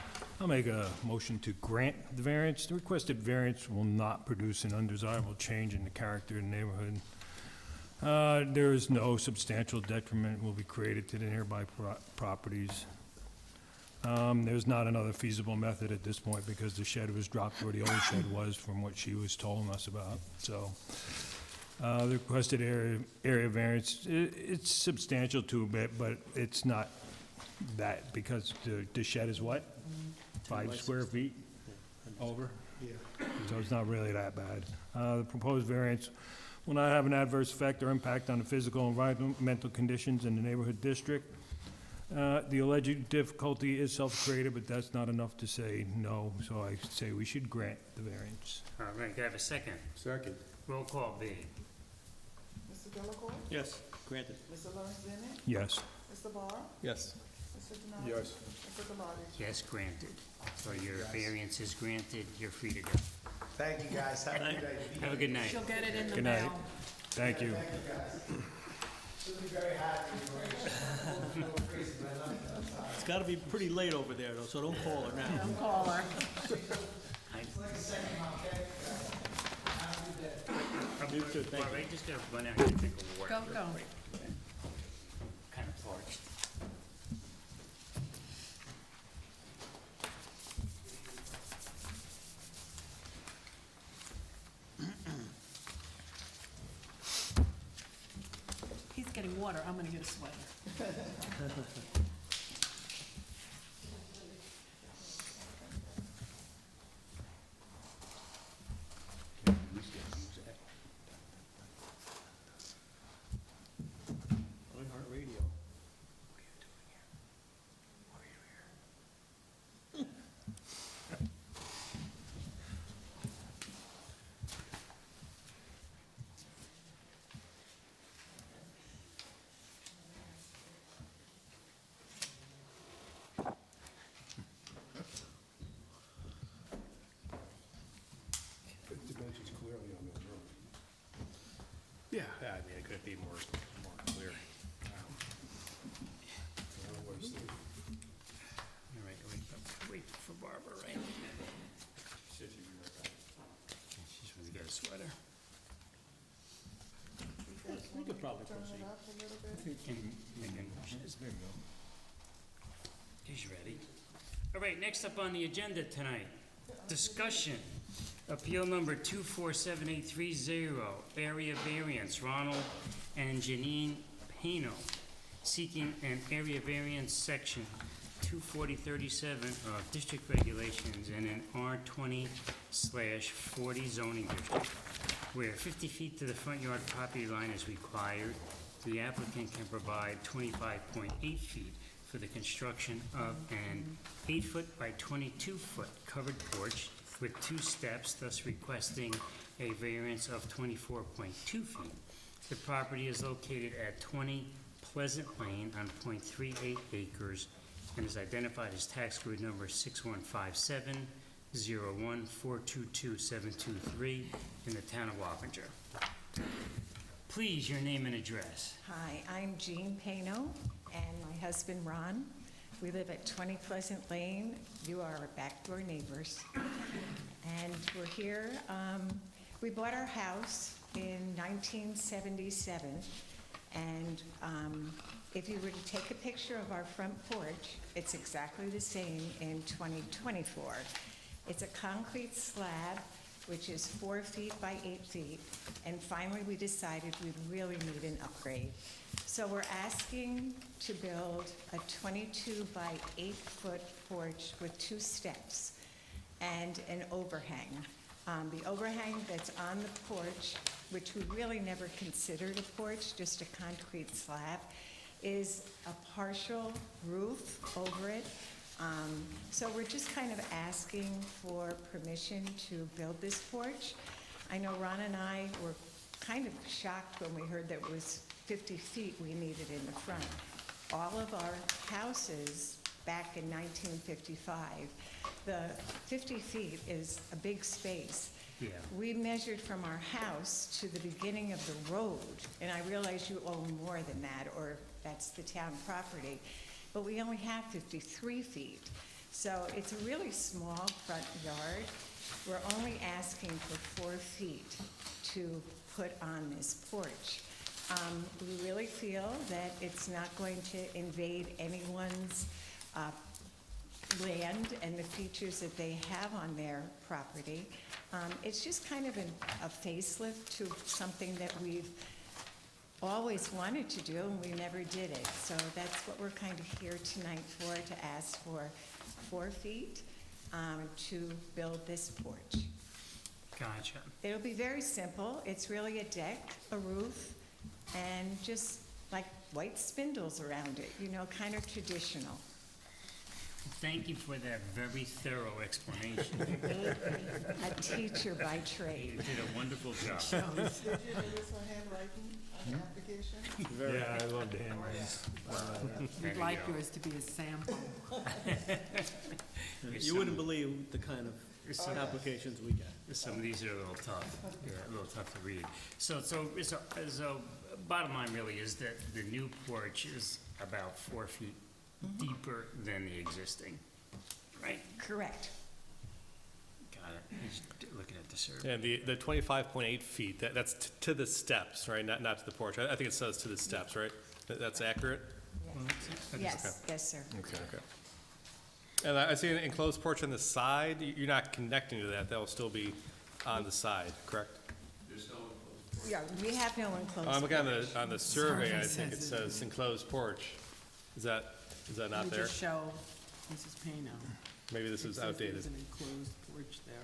I'll make a motion to grant the variance. The requested variance will not produce an undesirable change in the character of the neighborhood. There is no substantial detriment will be created to the nearby properties. There's not another feasible method at this point because the shed was dropped where the old shed was from what she was telling us about, so. The requested area variance, it's substantial to a bit, but it's not that, because the shed is what? 5 square feet over? Yeah. So it's not really that bad. The proposed variance will not have an adverse effect or impact on the physical and environmental conditions in the neighborhood district. The alleged difficulty is self-created, but that's not enough to say no, so I say we should grant the variance. All right, can I have a second? Second. Roll call, B. Mr. Delacorte? Yes, granted. Mr. Lawrence? Yes. Mr. Barr? Yes. Mr. Denali? Yes. Mr. Delarge? Yes, granted. So your Yes. variance is granted, you're free to go. Thank you, guys. Have a good day. Have a good night. She'll get it in the Good night. mail. Thank you. Thank you, guys. She'll be very happy. It's gotta be pretty late over there, though, so don't call her now. Don't call her. You too, thank All you. right, just gotta run out and drink a water. Go, real go. quick. Kind of parched. He's getting water, I'm gonna get a sweater. iHeart Radio. It dimensions clearly on that drawing. Yeah, I mean, it could be more clear. Otherwise, they- All right, wait for Barbara, right? She's supposed to get a sweater. We could probably Turn proceed. it up a little bit. And Megan, she's ready. All right, next up on the agenda tonight, discussion, appeal number 247830, area variance, Ronald and Janine Pano, seeking an area variance section 24037 of district regulations in an R20/40 zoning district, where 50 feet to the front yard property line is required. The applicant can provide 25.8 feet for the construction of an 8-foot by 22-foot covered porch with 2 steps, thus requesting a variance of 24.2 feet. The property is located at 20 Pleasant Lane on .38 acres and is identified as tax grid number 615701422723 in the town of Wappinger. Please, your name and address. Hi, I'm Jean Pano, and my husband Ron. We live at 20 Pleasant Lane. You are our backdoor neighbors. And we're here, we bought our house in 1977. And if you were to take a picture of our front porch, it's exactly the same in 2024. It's a concrete slab, which is 4 feet by 8 feet. And finally, we decided we really need an upgrade. So we're asking to build a 22 by 8-foot porch with 2 steps and an overhang. The overhang that's on the porch, which we really never considered a porch, just a concrete slab, is a partial roof over it. So we're just kind of asking for permission to build this porch. I know Ron and I were kind of shocked when we heard that it was 50 feet we needed in the front. All of our houses back in 1955, the 50 feet is a big space. Yeah. We measured from our house to the beginning of the road, and I realize you own more than that, or that's the town property, but we only have 53 feet. So it's a really small front yard. We're only asking for 4 feet to put on this porch. We really feel that it's not going to invade anyone's land and the features that they have on their property. It's just kind of a facelift to something that we've always wanted to do, and we never did it. So that's what we're kind of here tonight for, to ask for 4 feet to build this porch. Gotcha. It'll be very simple. It's really a deck, a roof, and just like white spindles around it, you know, kind of traditional. Thank you for that very thorough explanation. A teacher by trade. You did a wonderful job. Did you notice her handwriting on the application? Yeah, I love the handwriting. There We'd you like go. yours to be a sample. You wouldn't believe the kind of applications we get. Some of these are a little tough, a little tough to read. So bottom line really is that the new porch is about 4 feet deeper than the existing, right? Correct. Got it. Just looking at the survey. And the 25.8 feet, that's to the steps, right? Not to the porch. I think it says to the steps, right? That's accurate? Yes, yes, sir. Okay. And I see an enclosed porch on the side. You're not connecting to that. That will still be on the side, correct? Yeah, we have no enclosed. I'm looking on the survey, Survey I think it says it. says enclosed porch. Is that not We there? just show Mrs. Pano. Maybe this is outdated. There's an enclosed porch there.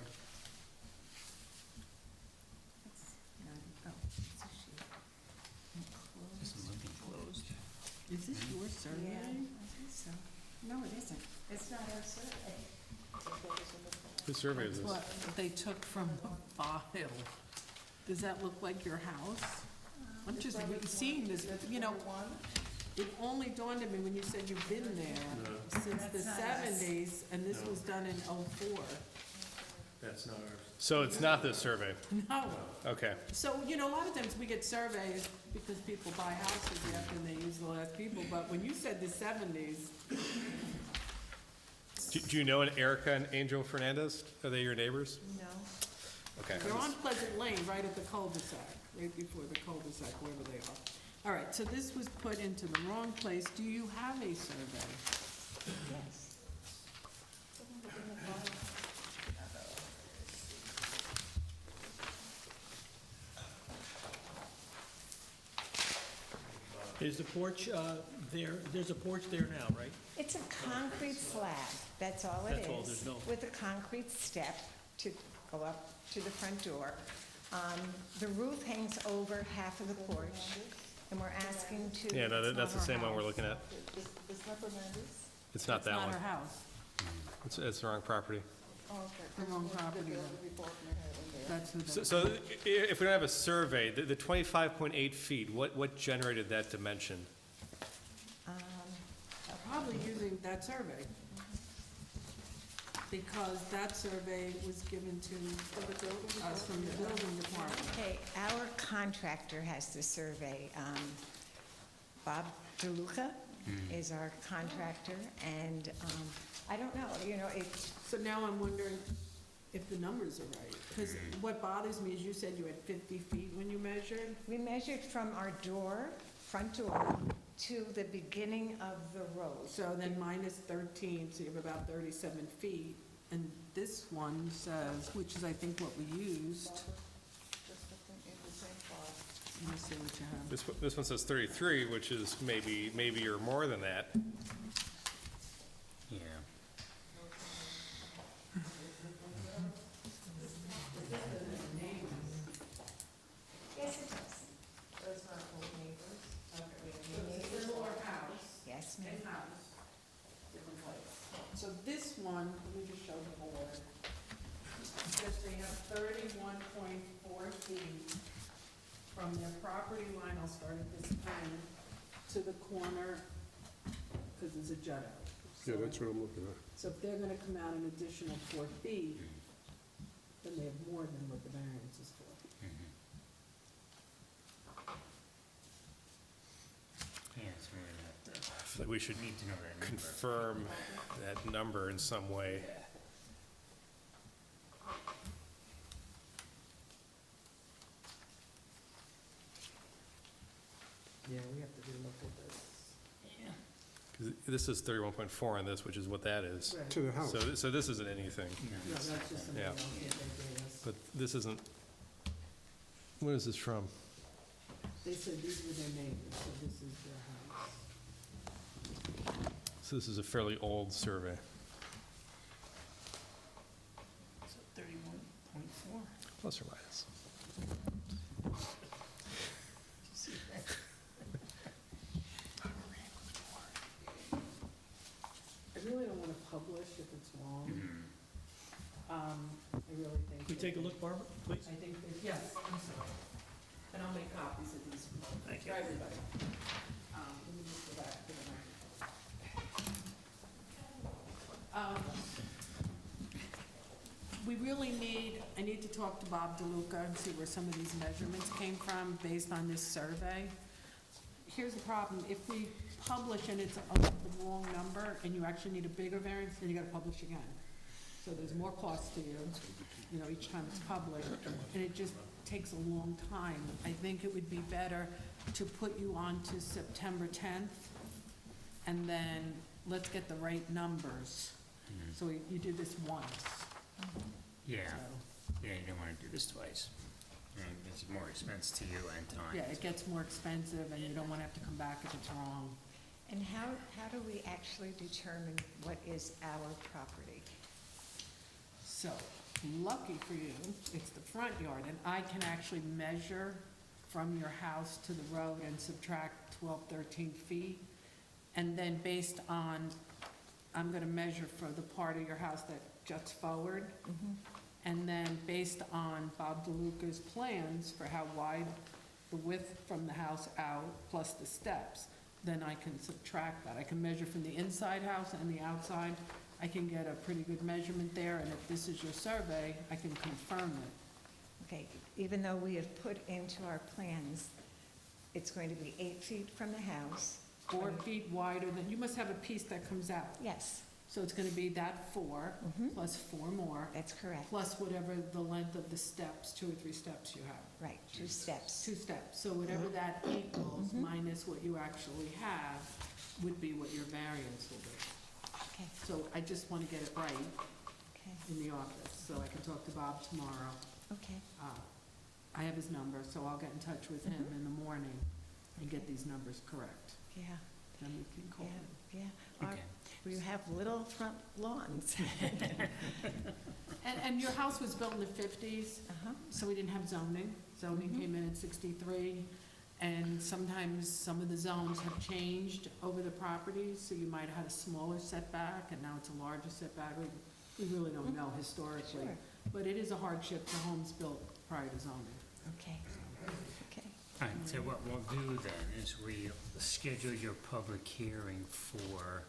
Doesn't look enclosed. Is this your Yeah, survey? I think so. No, it isn't. It's not our survey. Whose survey is That's this? what they took from the file. Does that look like your house? I'm just seeing this, you know, it only dawned on me when you said you've been there since the 70s, and this was done in '04. That's not ours. So it's not this survey? No. Okay. So, you know, a lot of times we get surveys because people buy houses after and they use the last people, but when you said the 70s, Do you know an Erica and Angel Fernandez? Are they your neighbors? No. Okay. they're on Pleasant Lane, right at the cul-de-sac, right before the cul-de-sac, wherever they are. All right, so this was put into the wrong place. Do you have a survey? Yes. Is the porch there, there's a porch there now, right? It's a concrete slab, that's all it is. That's all, there's no- With a concrete step to go up to the front door. The roof hangs over half of the porch, and we're asking to. Yeah, no, it's that's the not our same one we're house. looking at. It's not Fernandez? It's not It's that not one. her house, It's the wrong property. Oh, okay. the wrong property. That's who they. So if we don't have a survey, the 25.8 feet, what generated that dimension? Probably using that survey. Because that survey was given to us from the building department. Okay, our contractor has the survey. Bob DeLuca is our contractor, and I don't know, you know, So now I'm wondering if the numbers are right. Because what bothers me is you said you had 50 feet when you measured. we measured from our door, front door, to the beginning of the road. So then minus 13, so you have about 37 feet. And this one says, which is I think what we used. Just in the same spot. Let me see what you have. This one says 33, which is maybe or more than that. Yeah. Yes, it does. Those are our old neighbors. Similar house. Yes, ma'am. Same house, different place. So this one, let me just show the board. Says they have 31.4 feet from their property line, I'll start at this end, to the corner, because there's a jut out. Yeah, So- that's what I'm looking at. So if they're gonna come out an additional 4 feet, then they have more than what the variance is for. Yeah, it's really not, I feel like we should need to know that number. confirm that number in some way. Yeah, we have to relook at this. 'Cause this is 31.4 on this, which is what that is. Right. To the house. So this isn't anything, No, that's just something Yeah. else that they gave us. but this isn't, when is this from? They said these were their neighbors, so this is their house. So this is a fairly old survey. So 31.4. Plus or minus. I really don't wanna publish if it's wrong. I really think. Can we take a look, Barbara, please? I think that, yes, I'm sorry. And I'll make copies of these for everybody. Let me just go back to the microphone. We really I need to talk to Bob DeLuca and see where some of these measurements came from based on this survey. Here's the problem, if we publish and it's the wrong number and you actually need a bigger variance, then you gotta publish again. So there's more cost to you, each time it's published, and it just takes a long time. I think it would be better to put you on to September 10th, and then let's get the right numbers. So you do this once. Yeah, So, yeah, you don't want to do this twice. And it's more expense to you and time. yeah, it gets more expensive, and you don't want to have to come back if it's wrong. And how do we actually determine what is our property? So, lucky for you, it's the front yard, and I can actually measure from your house to the road and subtract 12, 13 feet. And then based on, I'm gonna measure for the part of your house that juts forward. And then based on Bob DeLuca's plans for how wide the width from the house out, plus the steps, then I can subtract that. I can measure from the inside house and the outside. I can get a pretty good measurement there, and if this is your survey, I can confirm it. Okay, even though we have put into our plans, it's going to be 8 feet from the house. 4 feet wider than, you must have a piece that comes out. Yes, So it's gonna be that 4, plus 4 more, that's correct. plus whatever the length of the steps, 2 or 3 steps you have. Right, 2 steps. 2 steps, so whatever that equals minus what you actually have would be what your variance will be. Okay, So I just wanna get it right okay, in the office, so I can talk to Bob tomorrow. okay. I have his number, so I'll get in touch with him in the morning and get these numbers correct. Yeah, Then we can call him. yeah. Okay. We have little front lawns. And your house was built in the 50s, so we didn't have zoning. Zoning came in 63, and sometimes some of the zones have changed over the properties, so you might have had a smaller setback, and now it's a larger setback. We really don't know historically. Sure. But it is a hardship to homes built prior to zoning. Okay, okay. All right, so what we'll do then is we schedule your public hearing for,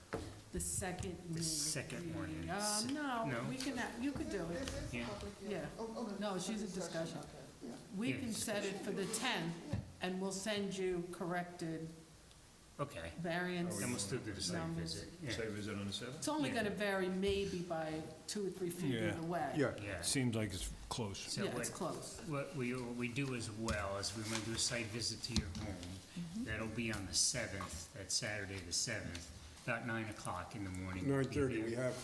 The second The meeting. second one is- No, no? we can, you could do it. yeah, Yeah. No, she's a discussion. Yeah. We Yeah, can discussion. set it for the 10th, and we'll send you corrected okay. variance. Then we'll still do the site numbers. visit, yeah. Site visit on the 7th? It's only Yeah. gonna vary maybe by 2 or 3 feet Yeah. either way. Yeah, Yeah. Seems like it's close. So Yeah, it's close. what we do as well is we want to do a site visit to your home. That'll be on the 7th, that's Saturday the 7th, about 9 o'clock in the morning. We'll be 9:30, there. we have,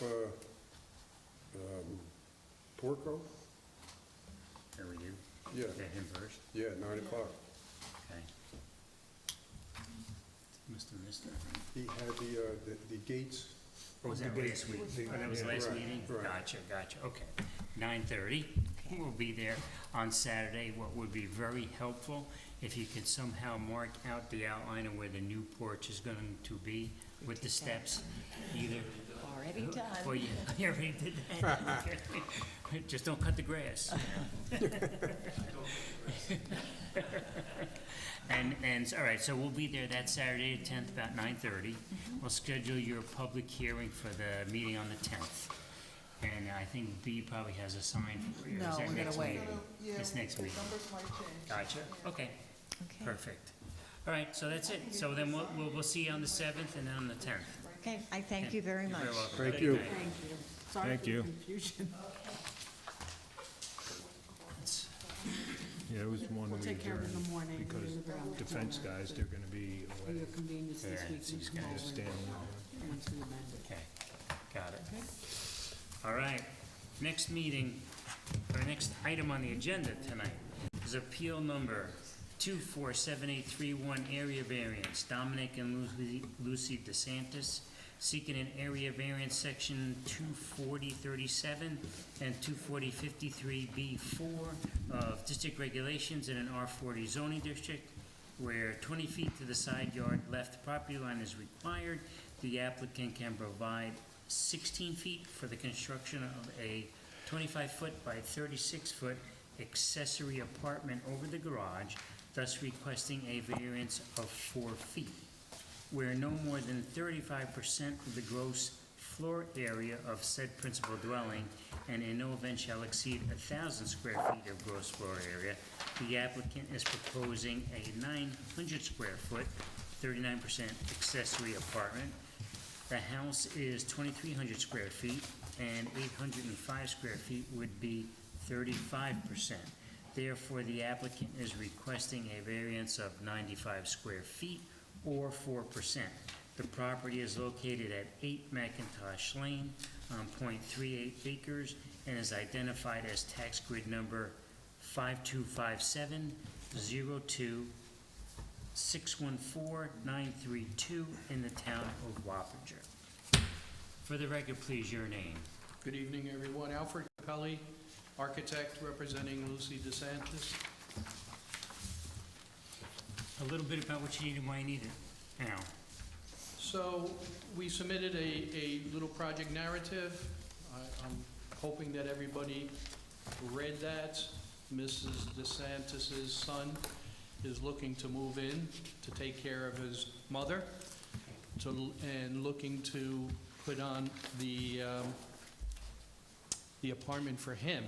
Porco? There we do. Yeah, Get him first, yeah, 9 o'clock. okay. Must have missed that. He had the gates. Or was that last week? Oh, that was Yeah. last Right, meeting? right. Gotcha, okay. 9:30, we'll be there on Saturday. What would be very helpful, if you could somehow mark out the outline of where the new porch is going to be with the steps, either. Already done. Well, you already did that. Okay. Just don't cut the grass. All right, so we'll be there that Saturday, the 10th, about 9:30. We'll schedule your public hearing for the meeting on the 10th. And I think B probably has a sign for you. Is No, that we're gonna next wait. meeting? Yeah, It's next the week. numbers might change. Gotcha, okay, Okay, perfect. All right, so that's it. So then we'll see you on the 7th and then on the 10th. okay, I thank you very You're much. very welcome. Thank Good you. night. Thank you. Sorry Thank for the you. confusion. That's- Yeah, it was one We'll we take care of it in the adjourned morning. because We'll around the defense corner. guys, they're gonna be For away. your convenience this Yeah, week, it's you these can guys call in Stanley. once we amend it. Okay, got it. Okay? All right, next meeting, or next item on the agenda tonight is appeal number 247831 area variance, Dominic and Lucy DeSantis, seeking an area variance section 24037 and 24053B4 of district regulations in an R40 zoning district, where 20 feet to the side yard left property line is required. The applicant can provide 16 feet for the construction of a 25-foot by 36-foot accessory apartment over the garage, thus requesting a variance of 4 feet. Where no more than 35% of the gross floor area of said principal dwelling and in no event shall exceed 1,000 square feet of gross floor area, the applicant is proposing a 900 square foot, 39% accessory apartment. The house is 2,300 square feet, and 805 square feet would be 35%. Therefore, the applicant is requesting a variance of 95 square feet, or 4%. The property is located at 8 McIntosh Lane on .38 acres and is identified as tax grid number 525702614932 in the town of Wappinger. For the record, please, your name. Good evening, everyone. Alfred Capelli, architect representing Lucy DeSantis. A little bit about what you need and why you need it. Now, So we submitted a little project narrative. I'm hoping that everybody read that. Mrs. DeSantis's son is looking to move in to take care of his mother, and looking to put on the apartment for him,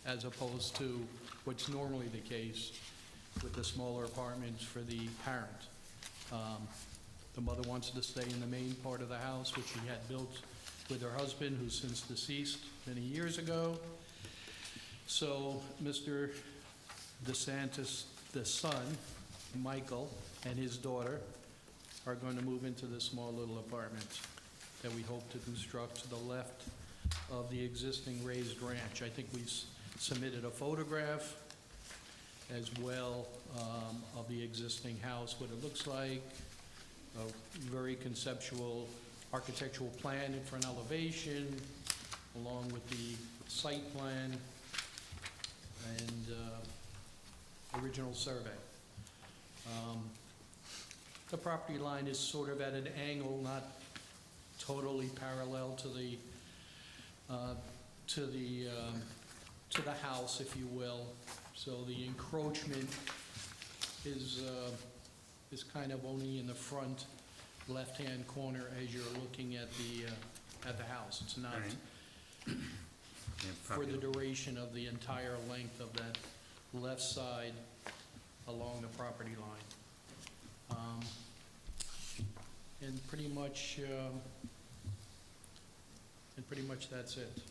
as opposed to what's normally the case with the smaller apartments for the parent. The mother wants to stay in the main part of the house, which she had built with her husband, who's since deceased many years ago. So Mr. DeSantis, the son, Michael, and his daughter are going to move into this small little apartment that we hope to construct to the left of the existing raised ranch. I think we submitted a photograph as well of the existing house, what it looks like, a very conceptual architectural plan in front elevation, along with the site plan and original survey. The property line is sort of at an angle, not totally parallel to the house, if you will. So the encroachment is kind of only in the front left-hand corner as you're looking at the house. It's not for the duration of the entire length of that left side along the property line. And pretty much that's it.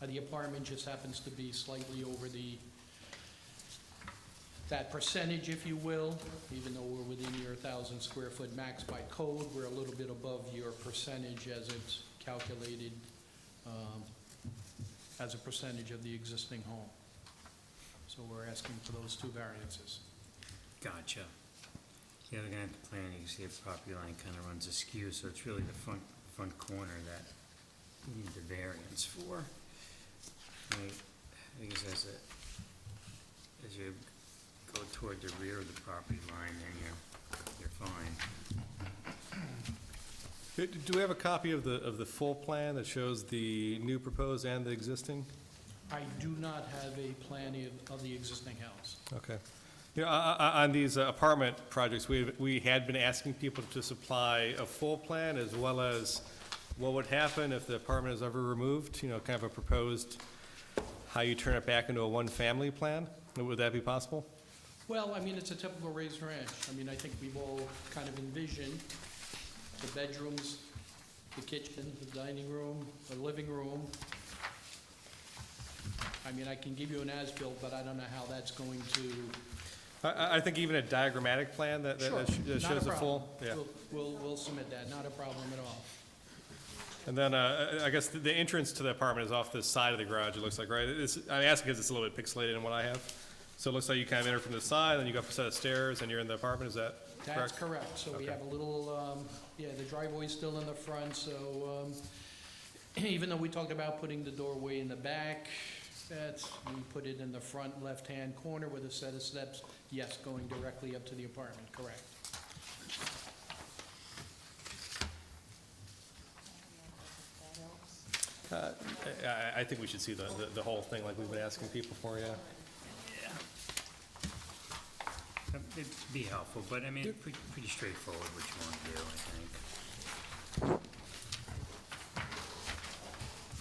The apartment just happens to be slightly over that percentage, if you will. Even though we're within your 1,000 square foot max by code, we're a little bit above your percentage as it's calculated as a percentage of the existing home. So we're asking for those two variances. gotcha. Yeah, looking at the plan, you can see the property line kind of runs askew, so it's really the front corner that we need the variance for. Right, I guess as you go toward the rear of the property line, then you're fine. Do we have a copy of the full plan that shows the new proposed and the existing? I do not have a plan of the existing house. Okay. You know, on these apartment projects, we had been asking people to supply a full plan as well as what would happen if the apartment is ever removed, you know, kind of a proposed, how you turn it back into a one-family plan. Would that be possible? Well, I mean, it's a typical raised ranch. I mean, I think we've all kind of envisioned the bedrooms, the kitchen, the dining room, the living room. I mean, I can give you an as-built, but I don't know how that's going to... I think even a diagrammatic plan that Sure, that shows a full... not a problem. We'll submit that, not a problem at all. And then, I guess the entrance to the apartment is off the side of the garage, it looks like, right? I'm asking because it's a little bit pixelated in what I have. So it looks like you kind of enter from the side, then you go up a set of stairs, and you're in the apartment, is that That's correct? correct. So we Okay. have a little, the driveway's still in the front, so even though we talked about putting the doorway in the back, we put it in the front left-hand corner with a set of steps, yes, going directly up to the apartment, correct. I think we should see the whole thing, like we've been asking people for, yeah. It'd be helpful, but I mean, it's pretty straightforward what you want to do, I think.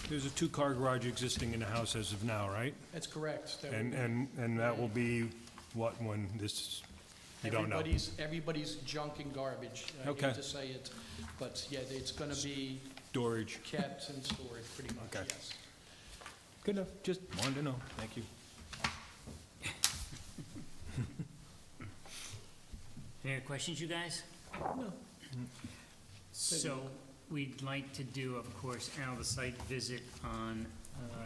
There's a two-car garage existing in the house as of now, right? That's correct. That would- And that will be what, when this, you don't know? Everybody's junk and garbage. I Okay. hate to say it, but yeah, it's gonna be Storage. kept and stored, pretty much, Okay. yes. Good enough, just wanted to know, thank you. Any other questions, you guys? No. So, we'd like to do, of course, Al, the site visit on,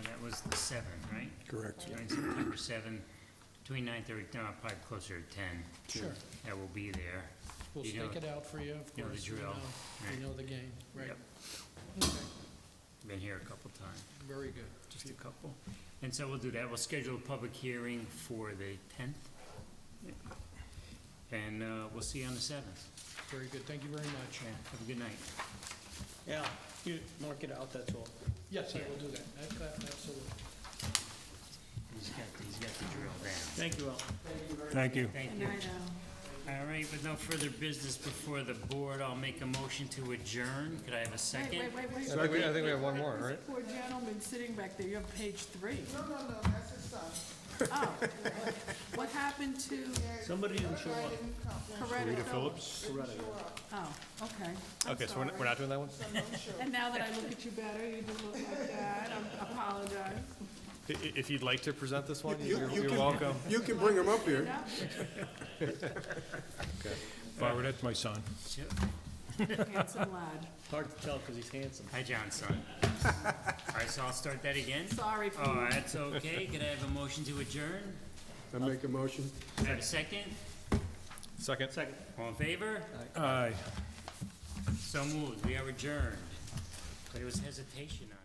that was the 7th, right? Correct. Right, September 7th, between 9:30, probably closer to 10. Sure. That will be there. We'll You know- stake it out for you, of you know the course. drill, We right. know the game, right? Yep. Okay, Been here a couple times, very good. just a couple. And so we'll do that. We'll schedule a public hearing for the 10th. And we'll see you on the 7th. Very good, thank you very much. Yeah, have a good night. Yeah, you mark it out, that's all. Yes, I will do that. Absolutely. He's got the drill down. Thank you, Al. Thank you. Thank you. All right, with no further business before the board, I'll make a motion to adjourn. Could I have a second? Wait. I think we have one more, right? Poor gentleman sitting back there, you have page 3. No, that's his son. Oh, what happened to Somebody didn't show up. Didn't come, Coretta Rita Phillips? Phillips? didn't show up. Oh, okay. I'm Okay, so we're sorry. not doing that one? So no show. And now that I look at you better, you don't look like that, I apologize. If you'd like to present this one, You you're can- welcome. You can bring them up here. Forward, that's my son. Handsome lad. Hard to tell because he's handsome. Hi, John, son. All right, so I'll start that again. Sorry, Pete. Oh, that's okay. Could I have a motion to adjourn? I make a motion. Could I have a second? Second? Second. All in favor? Aye. So moved. We are adjourned. But there was hesitation on